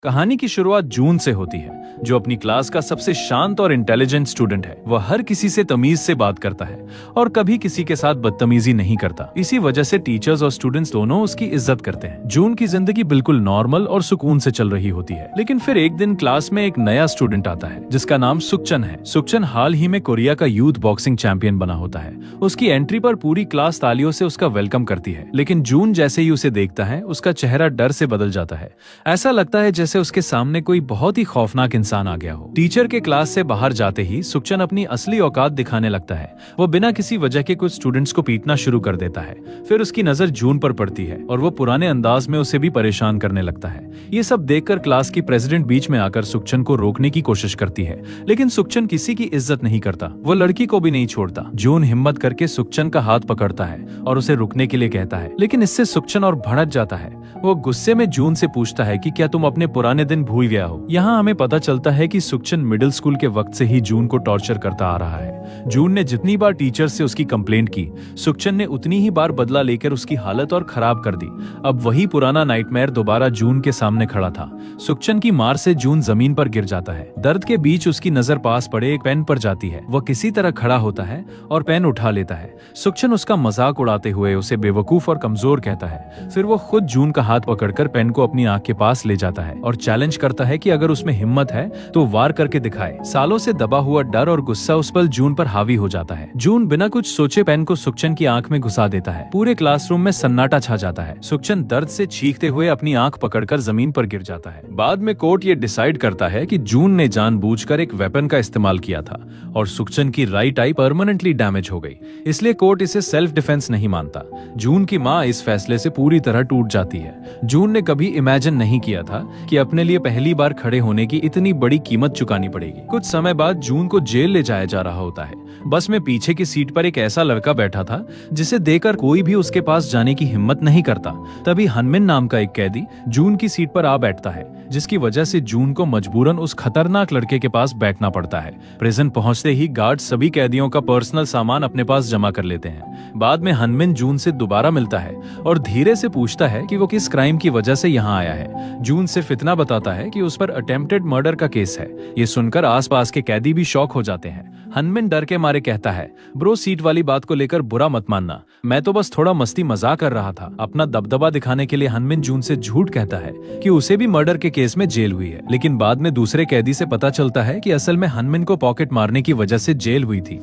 कहानी की शुरुआत जून से होती है, जो अपनी क्लास का सबसे शांत और इंटेलिजेंट स्टूडेंट है। वह हर किसी से तमीज से बात करता है और कभी किसी के साथ बदतमीजी नहीं करता। इसी वजह से टीचर्स और स्टूडेंट्स दोनों उसकी इज्जत करते हैं। जून की जिंदगी बिल्कुल नॉर्मल और सुकून से चल रही होती है, लेकिन फिर एक दिन क्लास में एक नया स्टूडेंट आता है जिसका नाम सुकचन है। सुकचन हाल ही में कोरिया का यूथ बॉक्सिंग चैंपियन बना होता है। उसकी एंट्री पर पूरी क्लास तालियों से उसका वेलकम करती है, लेकिन जून जैसे ही उसे देखता है उसका चेहरा डर से बदल जाता है। ऐसा लगता है जैसे उसके सामने कोई बहुत ही खौफनाक इंसान आ गया हो। टीचर के क्लास से बाहर जाते ही सुकचन अपनी असली औकात दिखाने लगता है। वो बिना किसी वजह के कुछ स्टूडेंट्स को पीटना शुरू कर देता है। फिर उसकी नजर जून पर पड़ती है और वो पुराने अंदाज में उसे भी परेशान करने लगता है। ये सब देखकर क्लास की प्रेसिडेंट बीच में आकर सुकचन को रोकने की कोशिश करती है, लेकिन सुकचन किसी की इज्जत नहीं करता। वो लड़की को भी नहीं छोड़ता। जून हिम्मत करके सुकचन का हाथ पकड़ता है और उसे रुकने के लिए कहता है, लेकिन इससे सुकचन और भड़क जाता है। वो गुस्से में जून से पूछता है कि क्या तुम अपने पुराने दिन भूल गया हो। यहाँ हमें पता चलता है कि सुकचन मिडिल स्कूल के वक्त से ही जून को टॉर्चर करता आ रहा है। जून ने जितनी बार टीचर से उसकी कंप्लेंट की, सुकचन ने उतनी ही बार बदला लेकर उसकी हालत और खराब कर दी। अब वही पुराना नाइटमेयर दोबारा जून के सामने खड़ा था। सुकचन की मार से जून जमीन पर गिर जाता है। दर्द के बीच उसकी नजर पास पड़े एक पेन पर जाती है। वह किसी तरह खड़ा होता है और पेन उठा लेता है। सुकचन उसका मजाक उड़ाते हुए उसे बेवकूफ और कमजोर कहता है। फिर वो खुद जून का हाथ पकड़कर पेन को अपनी आंख के पास ले जाता है और चैलेंज करता है कि अगर उसमें हिम्मत है तो वार करके दिखाए। सालों से दबा हुआ डर और गुस्सा उस पल जून पर हावी हो जाता है। जून बिना कुछ सोचे पेन को सुकचन की आंख में घुसा देता है। पूरे क्लासरूम में सन्नाटा छा जाता है। सुकचन दर्द से चीखते हुए अपनी आंख पकड़कर जमीन पर गिर जाता है। बाद में कोर्ट ये डिसाइड करता है कि जून ने जानबूझकर एक वेपन का इस्तेमाल किया था और सुकचन की राइट आई परमानेंटली डैमेज हो गई, इसलिए कोर्ट इसे सेल्फ डिफेंस नहीं मानता। जून की माँ इस फैसले से पूरी तरह टूट जाती है। जून ने कभी इमेजिन नहीं किया था कि अपने लिए पहली बार खड़े होने की इतनी बड़ी कीमत चुकानी पड़ेगी। कुछ समय बाद जून को जेल ले जाया जा रहा होता है। बस में पीछे की सीट पर एक ऐसा लड़का बैठा था जिसे देखकर कोई भी उसके पास जाने की हिम्मत नहीं करता। तभी हनमिन नाम का एक कैदी जून की सीट पर आ बैठता है, जिसकी वजह से जून को मजबूरन उस खतरनाक लड़के के पास बैठना पड़ता है। प्रिजन पहुंचते ही गार्ड सभी कैदियों का पर्सनल सामान अपने पास जमा कर लेते हैं। बाद में हनमिन जून से दोबारा मिलता है और धीरे से पूछता है कि वो किस क्राइम की वजह से यहाँ आया है। जून सिर्फ इतना बताता है कि उस पर अटेम्प्टेड मर्डर का केस है। ये सुनकर आसपास के कैदी भी शॉक हो जाते हैं। हनमिन डर के मारे कहता है, ब्रो सीट वाली बात को लेकर बुरा मत मानना, मैं तो बस थोड़ा मस्ती मजाक कर रहा था। अपना दबदबा दिखाने के लिए हनमिन जून से झूठ कहता है कि उसे भी मर्डर के केस में जेल हुई है, लेकिन बाद में दूसरे कैदी से पता चलता है कि असल में हनमिन को पॉकेट मारने की वजह से जेल हुई थी।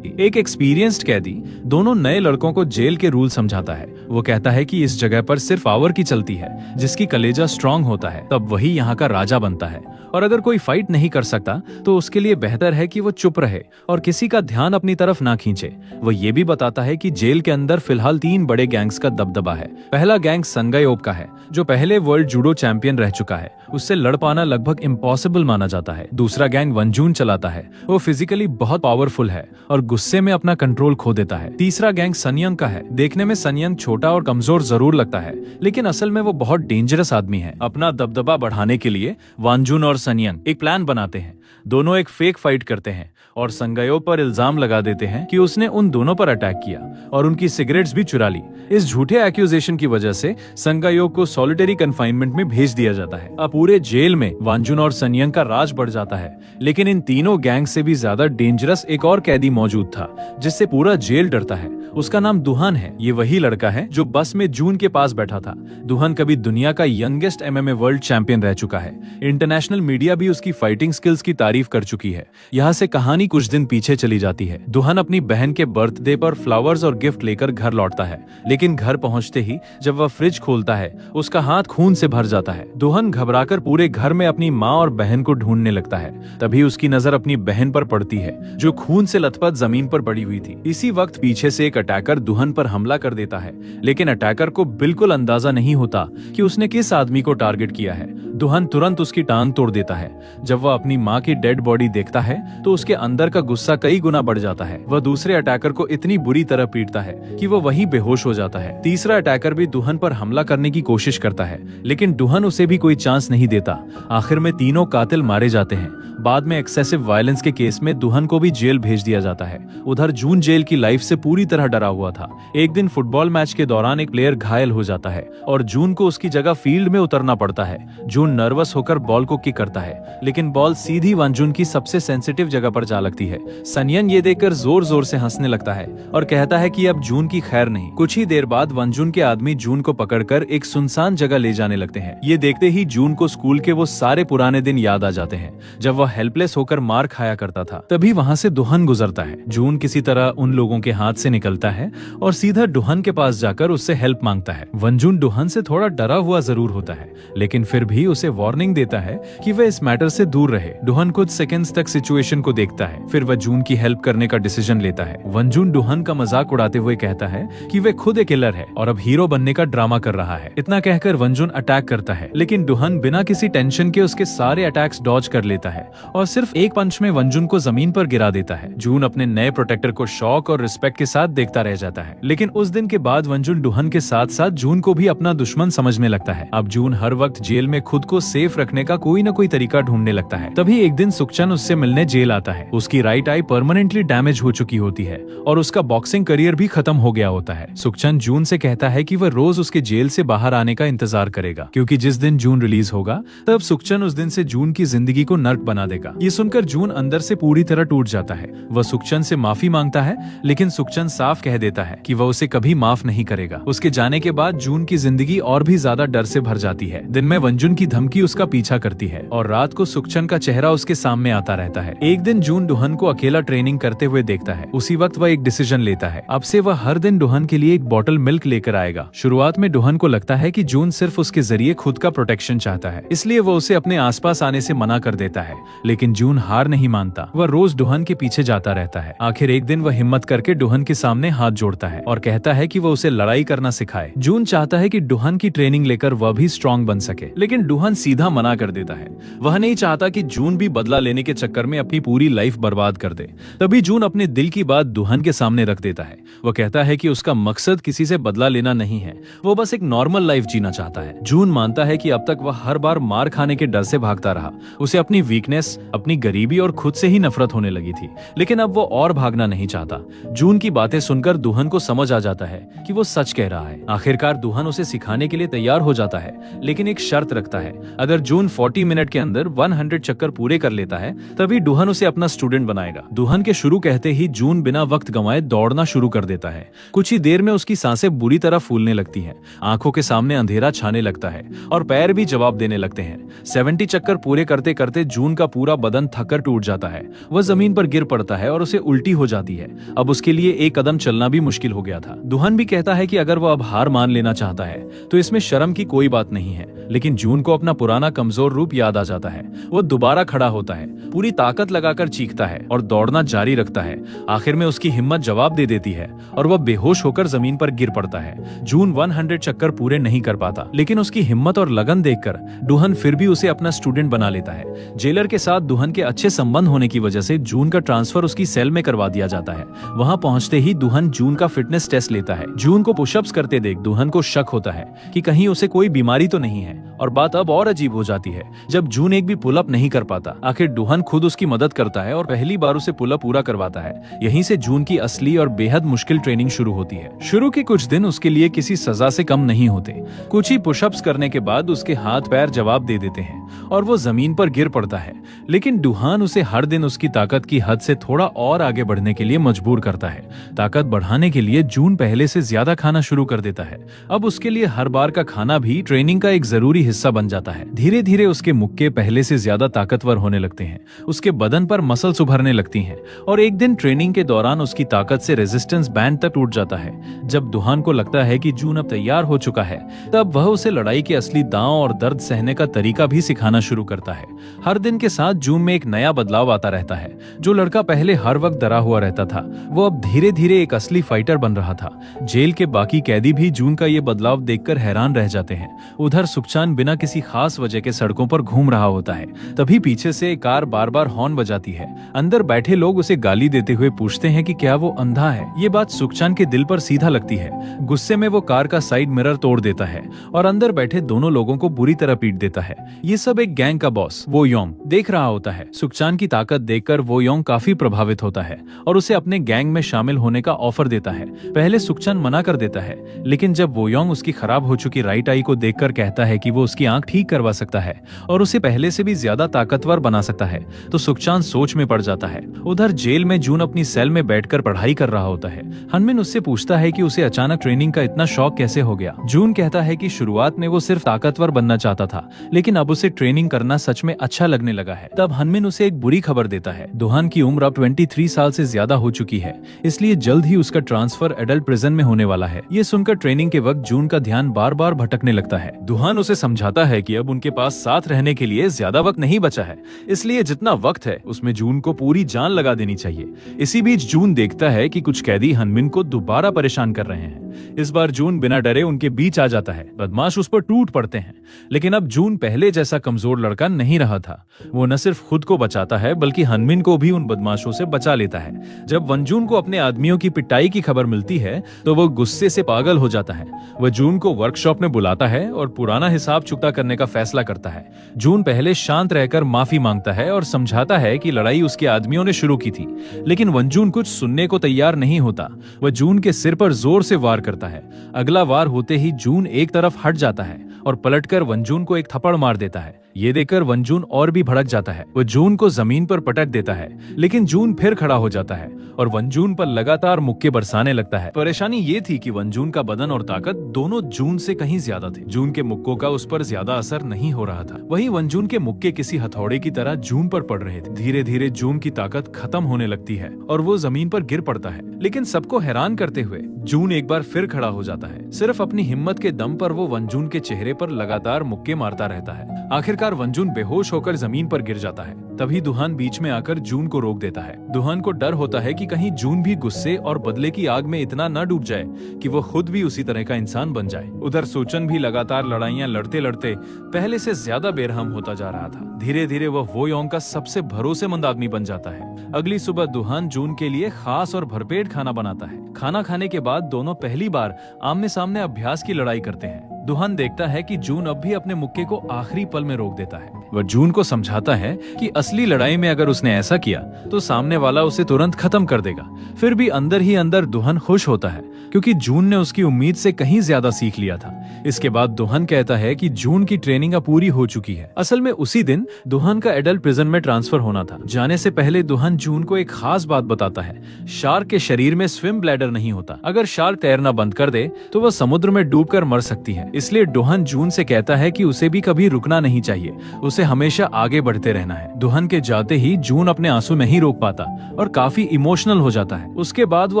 एक एक्सपीरियंस्ड कैदी दोनों नए लड़कों को जेल के रूल समझाता है। वो कहता है कि इस जगह पर सिर्फ पावर की चलती है, जिसकी कलेजा स्ट्रांग होता है तब वही यहाँ का राजा बनता है, और अगर कोई फाइट नहीं कर सकता तो उसके लिए बेहतर है कि वो चुप रहे और किसी का ध्यान अपनी तरफ ना खींचे। वो ये भी बताता है कि जेल के अंदर फिलहाल 3 बड़े गैंग्स का दबदबा है। पहला गैंग संगायोप का है, जो पहले वर्ल्ड जूडो चैंपियन रह चुका है। उससे लड़ पाना लगभग इम्पॉसिबल माना जाता है। दूसरा गैंग वंजून चलाता है। वो फिजिकली बहुत पावरफुल है और गुस्से में अपना कंट्रोल खो देता है। तीसरा गैंग सनयंग का है। देखने में सनयंग छोटा और कमजोर जरूर लगता है, लेकिन असल में वो बहुत डेंजरस आदमी है। अपना दबदबा बढ़ाने के लिए वांजुन और सनयंग एक प्लान बनाते हैं। दोनों एक फेक फाइट करते हैं और संगायोप पर इल्जाम लगा देते हैं कि उसने उन दोनों पर अटैक किया और उनकी सिगरेट्स भी चुरा ली। इस झूठे एक्यूजेशन की वजह से संगायोप को सॉलिटरी कन्फाइनमेंट में भेज दिया जाता है। अब पूरे जेल में वांजुन और सनयंग का राज बढ़ जाता है, लेकिन इन तीनों गैंग से भी ज्यादा डेंजरस एक और कैदी मौजूद था जिससे पूरा जेल डरता है। उसका नाम दुहान है। ये वही लड़का है जो बस में जून के पास बैठा था। दुहान कभी दुनिया का यंगेस्ट MMA वर्ल्ड चैंपियन रह चुका है। इंटरनेशनल मीडिया भी उसकी फाइटिंग स्किल्स की तारीफ कर चुकी है। यहाँ से कहानी कुछ दिन पीछे चली जाती है। दुहान अपनी बहन के बर्थडे पर फ्लावर्स और गिफ्ट लेकर घर लौटता है, लेकिन घर पहुंचते ही जब वह फ्रिज खोलता है उसका हाथ खून से भर जाता है। दुहान घबराकर पूरे घर में अपनी माँ और बहन को ढूंढने लगता है। तभी उसकी नजर अपनी बहन पर पड़ती है जो खून से लथपथ जमीन पर पड़ी हुई थी। इसी वक्त पीछे से एक अटैकर दुहान पर हमला कर देता है, लेकिन अटैकर को बिल्कुल अंदाजा नहीं होता कि उसने किस आदमी को टारगेट किया है। दुहान तुरंत उसकी टांग तोड़ देता है। जब वह अपनी माँ की डेड बॉडी देखता है तो उसके अंदर का गुस्सा कई गुना बढ़ जाता है। वह दूसरे अटैकर को इतनी बुरी तरह पीटता है कि वो वहीं बेहोश हो जाता है। तीसरा अटैकर भी दुहान पर हमला करने की कोशिश करता है, लेकिन दुहान उसे भी कोई चांस नहीं देता। आखिर में तीनों कातिल मारे जाते हैं बाद में एक्सेसिव वायलेंस के केस में दुहन को भी जेल भेज दिया जाता है। उधर जून जेल की लाइफ से पूरी तरह डरा हुआ था। एक दिन फुटबॉल मैच के दौरान एक प्लेयर घायल हो जाता है और जून को उसकी जगह फील्ड में उतरना पड़ता है। जून नर्वस होकर बॉल को किक करता है, लेकिन बॉल सीधी वंजुन की सबसे सेंसिटिव जगह पर जा लगती है। सनियन ये देखकर जोर जोर से हंसने लगता है और कहता है कि अब जून की खैर नहीं। कुछ ही देर बाद वंजुन के आदमी जून को पकड़कर एक सुनसान जगह ले जाने लगते हैं। ये देखते ही जून को स्कूल के वो सारे पुराने दिन याद आ जाते हैं जब वह हेल्पलेस होकर मार खाया करता था। तभी वहां से दुहन गुजरता है। जून किसी तरह उन लोगों के हाथ से निकलता है और सीधा दुहन के पास जाकर उससे हेल्प मांगता है। वंजुन दुहन से थोड़ा डरा हुआ जरूर होता है, लेकिन फिर भी उसे वार्निंग देता है कि वह इस मैटर से दूर रहे। दुहन कुछ सेकंड्स तक सिचुएशन को देखता है, फिर वह जून की हेल्प करने का डिसीजन लेता है। वंजुन दुहन का मजाक उड़ाते हुए कहता है कि वह खुद एक किलर है और अब हीरो बनने का ड्रामा कर रहा है। इतना कहकर वंजुन अटैक करता है, लेकिन दुहन बिना किसी टेंशन के उसके सारे अटैक्स डॉज कर लेता है और सिर्फ एक पंच में वंजुन को जमीन पर गिरा देता है। जून अपने नए प्रोटेक्टर को शौक और रिस्पेक्ट के साथ देखता रह जाता है, लेकिन उस दिन के बाद वंजुन दुहन के साथ साथ जून को भी अपना दुश्मन समझने लगता है। अब जून हर वक्त जेल में खुद को सेफ रखने का कोई न कोई तरीका ढूंढने लगता है। तभी एक दिन सुखचंद उससे मिलने जेल आता है। उसकी राइट आई परमानेंटली डैमेज हो चुकी होती है और उसका बॉक्सिंग करियर भी खत्म हो गया होता है। सुखचंद जून से कहता है कि वह रोज उसके जेल से बाहर आने का इंतजार करेगा, क्योंकि जिस दिन जून रिलीज होगा तब सुखचंद उस दिन से जून की जिंदगी को नर्क बना देगा। ये सुनकर जून अंदर से पूरी तरह टूट जाता है। वह सुखचंद से माफी मांगता है, लेकिन सुखचंद साफ कह देता है कि वह उसे कभी माफ नहीं करेगा। उसके जाने के बाद जून की जिंदगी और भी ज्यादा डर से भर जाती है। दिन में वंजुन की धमकी उसका पीछा करती है और रात को सुखचंद का चेहरा उसके सामने आता रहता है। एक दिन जून दुहन को अकेला ट्रेनिंग करते हुए देखता है। उसी वक्त वह एक डिसीजन लेता है। अब से वह हर दिन दुहन के लिए एक बॉटल मिल्क लेकर आएगा। शुरुआत में दुहन को लगता है कि जून सिर्फ उसके जरिए खुद का प्रोटेक्शन चाहता है, इसलिए वह उसे अपने आसपास आने से मना कर देता है, लेकिन जून हार नहीं मानता। वह रोज दुहन के पीछे जाता रहता है। आखिर एक दिन वह हिम्मत करके दुहन के सामने हाथ जोड़ता है और कहता है कि वह उसे लड़ाई करना सिखाए। जून चाहता है कि दुहन की ट्रेनिंग लेकर वह भी स्ट्रॉन्ग बन सके, लेकिन दुहन सीधा मना कर देता है। वह नहीं चाहता कि जून भी बदला लेने के चक्कर में अपनी पूरी लाइफ बर्बाद कर दे। तभी जून अपने दिल की बात दुहन के सामने रख देता है। वह कहता है कि उसका मकसद किसी से बदला लेना नहीं है, वो बस एक नॉर्मल लाइफ जीना चाहता है। जून मानता है कि अब तक वह हर बार मार खाने के डर से भागता रहा। उसे अपनी वीकनेस, अपनी गरीबी और खुद से ही नफरत होने लगी थी, लेकिन अब वो और भागना नहीं चाहता। जून की बातें सुनकर दुहन को समझ आ जाता है कि वो सच कह रहा है। आखिरकार दुहन उसे सिखाने के लिए तैयार हो जाता है, लेकिन एक शर्त रखता है। अगर जून 40 मिनट के अंदर 100 चक्कर पूरे कर लेता है, तभी दुहन उसे अपना स्टूडेंट बनाएगा। दुहन के शुरू कहते ही जून बिना वक्त गंवाए दौड़ना शुरू कर देता है। कुछ ही देर में उसकी सांसें बुरी तरह फूलने लगती हैं, आंखों के सामने अंधेरा छाने लगता है और पैर भी जवाब देने लगते हैं। 70 चक्कर पूरे करते करते जून का पूरा बदन थककर टूट जाता है। वह जमीन पर गिर पड़ता है और उसे उल्टी हो जाती है। अब उसके लिए एक कदम चलना भी मुश्किल हो गया था। दुहन भी कहता है कि अगर वह अब हार मान लेना चाहता है तो इसमें शर्म की कोई बात नहीं है, लेकिन जून को अपना पुराना कमजोर रूप याद आ जाता है। वो दोबारा खड़ा होता है, पूरी ताकत लगाकर चीखता है और दौड़ना जारी रखता है। आखिर में उसकी हिम्मत जवाब दे देती है और वह बेहोश होकर जमीन पर गिर पड़ता है। जून 100 चक्कर पूरे नहीं कर पाता, लेकिन उसकी हिम्मत और लगन देखकर दुहन फिर भी उसे अपना स्टूडेंट बना लेता है। जेलर के साथ दुहन के अच्छे संबंध होने की वजह से जून का ट्रांसफर उसकी सेल में करवा दिया जाता है। वहां पहुंचते ही दुहन जून का फिटनेस टेस्ट लेता है। जून को पुशअप्स करते देख दुहन को शक होता है कि कहीं उसे कोई बीमारी तो नहीं है, और बात अब और अजीब हो जाती है जब जून एक भी पुलअप नहीं कर पाता। आखिर दुहन खुद उसकी मदद करता है और पहली बार उसे पुलअप पूरा करवाता है। यहीं से जून की असली और बेहद मुश्किल ट्रेनिंग शुरू होती है। शुरू के कुछ दिन उसके लिए किसी सजा से कम नहीं होते। कुछ ही पुशअप्स करने के बाद उसके हाथ पैर जवाब दे देते हैं और वो जमीन पर गिर पड़ता है, लेकिन दुहान उसे हर दिन उसकी ताकत की हद से थोड़ा और आगे बढ़ने के लिए मजबूर करता है। ताकत बढ़ाने के लिए जून पहले से ज्यादा खाना शुरू कर देता है। अब उसके लिए हर बार का खाना भी ट्रेनिंग का एक जरूरी हिस्सा बन जाता है। धीरे धीरे उसके मुक्के पहले से ज्यादा ताकतवर होने लगते हैं, उसके बदन पर मसल्स उभरने लगती हैं और एक दिन ट्रेनिंग के दौरान उसकी ताकत से रेजिस्टेंस बैंड तक टूट जाता है। जब दुहान को लगता है कि जून अब तैयार हो चुका है, तब वह उसे लड़ाई के असली दांव और दर्द सहने का तरीका भी सिखाना शुरू करता है। हर दिन के साथ जून में एक नया बदलाव आता रहता है। जो लड़का पहले हर वक्त डरा हुआ रहता था, वो अब धीरे धीरे एक असली फाइटर बन रहा था। जेल के बाकी कैदी भी जून का ये बदलाव देखकर हैरान रह जाते हैं। उधर सुखचांद बिना किसी खास वजह के सड़कों पर घूम रहा होता है। तभी पीछे से एक कार बार बार हॉर्न बजाती है। अंदर बैठे लोग उसे गाली देते हुए पूछते हैं कि क्या वो अंधा है। ये बात सुखचांद के दिल पर सीधा लगती है। गुस्से में वो कार का साइड मिरर तोड़ देता है और अंदर बैठे दोनों लोगों को बुरी तरह पीट देता है। ये सब एक एक गैंग का बॉस वो योंग देख रहा होता है। सुकचान की ताकत देखकर वो योंग काफी प्रभावित होता है और उसे अपने गैंग में शामिल होने का ऑफर देता है। पहले सुकचान मना कर देता है, लेकिन जब वो योंग उसकी खराब हो चुकी राइट आई को देखकर कहता है कि वो उसकी आंख ठीक करवा सकता है और उसे पहले से भी ज्यादा ताकतवर बना सकता है, तो सुकचान सोच में पड़ जाता है। उधर जेल में जून अपनी सेल में बैठकर पढ़ाई कर रहा होता है। हनमिन उससे पूछता है कि उसे अचानक ट्रेनिंग का इतना शौक कैसे हो गया। जून कहता है कि शुरुआत में वो सिर्फ ताकतवर बनना चाहता था, लेकिन अब उसे ट्रेनिंग करना सच में अच्छा लगने लगा है। तब हनमिन उसे एक बुरी खबर देता है। दुहान की उम्र अब 23 साल से ज्यादा हो चुकी है, इसलिए जल्द ही उसका ट्रांसफर एडल्ट प्रिजन में होने वाला है। ये सुनकर ट्रेनिंग के वक्त जून का ध्यान बार बार भटकने लगता है। दुहान उसे समझाता है कि अब उनके पास साथ रहने के लिए ज्यादा वक्त नहीं बचा है, इसलिए जितना वक्त है उसमें जून को पूरी जान लगा देनी चाहिए। इसी बीच जून देखता है कि कुछ कैदी हनमिन को दोबारा परेशान कर रहे हैं। इस बार जून बिना डरे उनके बीच आ जाता है। बदमाश उस पर टूट पड़ते हैं, लेकिन अब जून पहले जैसा कमजोर लड़का नहीं रहा था। वो न सिर्फ खुद को बचाता है बल्कि हनमिन को भी उन बदमाशों से बचा लेता है। जब वंजून को अपने आदमियों की पिटाई की खबर मिलती है तो वो गुस्से से पागल हो जाता है। वह जून को वर्कशॉप में बुलाता है और पुराना हिसाब चुकता करने का फैसला करता है। जून पहले शांत रहकर माफी मांगता है और समझाता है कि लड़ाई उसके आदमियों ने शुरू की थी, लेकिन वंजून कुछ सुनने को तैयार नहीं होता। वह जून के सिर पर जोर से वार करता है। अगला वार होते ही जून एक तरफ हट जाता है और पलटकर वंजून को एक थप्पड़ मार देता है। ये देखकर वंजून और भी भड़क जाता है। वह जून को जमीन पर पटक देता है, लेकिन जून फिर खड़ा हो जाता है और वंजून पर लगातार मुक्के बरसाने लगता है। परेशानी ये थी कि वंजून का बदन और ताकत दोनों जून से कहीं ज्यादा थे। जून के मुक्कों का उस पर ज्यादा असर नहीं हो रहा था। वहीं वंजून के मुक्के किसी हथौड़े की तरह जून पर पड़ रहे थे। धीरे धीरे जून की ताकत खत्म होने लगती है और वो जमीन पर गिर पड़ता है, लेकिन सबको हैरान करते हुए जून एक बार फिर खड़ा हो जाता है। सिर्फ अपनी हिम्मत के दम पर वो वंजून के चेहरे पर लगातार मुक्के मारता रहता है। आखिरकार वंजून बेहोश होकर जमीन पर गिर जाता है। तभी दुहान बीच में आकर जून को रोक देता है। दुहान को डर होता है कि कहीं जून भी गुस्से और बदले की आग में इतना न डूब जाए कि वो खुद भी उसी तरह का इंसान बन जाए। उधर सोचन भी लगातार लड़ाइयां लड़ते लड़ते पहले से ज्यादा बेरहम होता जा रहा था। धीरे धीरे वह वो योंग का सबसे भरोसेमंद आदमी बन जाता है। अगली सुबह दुहान जून के लिए खास और भरपेट खाना बनाता है। खाना खाने के बाद दोनों पहली बार आमने सामने अभ्यास की लड़ाई करते हैं। दुहान देखता है कि जून अब भी अपने मुक्के को आखिरी पल में रोक देता है। वह जून को समझाता है कि असली लड़ाई में अगर उसने ऐसा किया तो सामने वाला उसे तुरंत खत्म कर देगा। फिर भी अंदर ही अंदर दुहान खुश होता है, क्योंकि जून ने उसकी उम्मीद से कहीं ज्यादा सीख लिया था। इसके बाद दुहान कहता है कि जून की ट्रेनिंग अब पूरी हो चुकी है। असल में उसी दिन दुहान का एडल्ट प्रिजन में ट्रांसफर होना था। जाने से पहले दुहान जून को एक खास बात बताता है। शार्क के शरीर में स्विम ब्लैडर नहीं होता। अगर शार्क तैरना बंद कर दे तो वह समुद्र में डूबकर मर सकती है। इसलिए दुहान जून से कहता है कि उसे भी कभी रुकना नहीं चाहिए, उसे हमेशा आगे बढ़ते रहना है। दुहान के जाते ही जून अपने आंसू नहीं रोक पाता और काफी इमोशनल हो जाता है। उसके बाद वो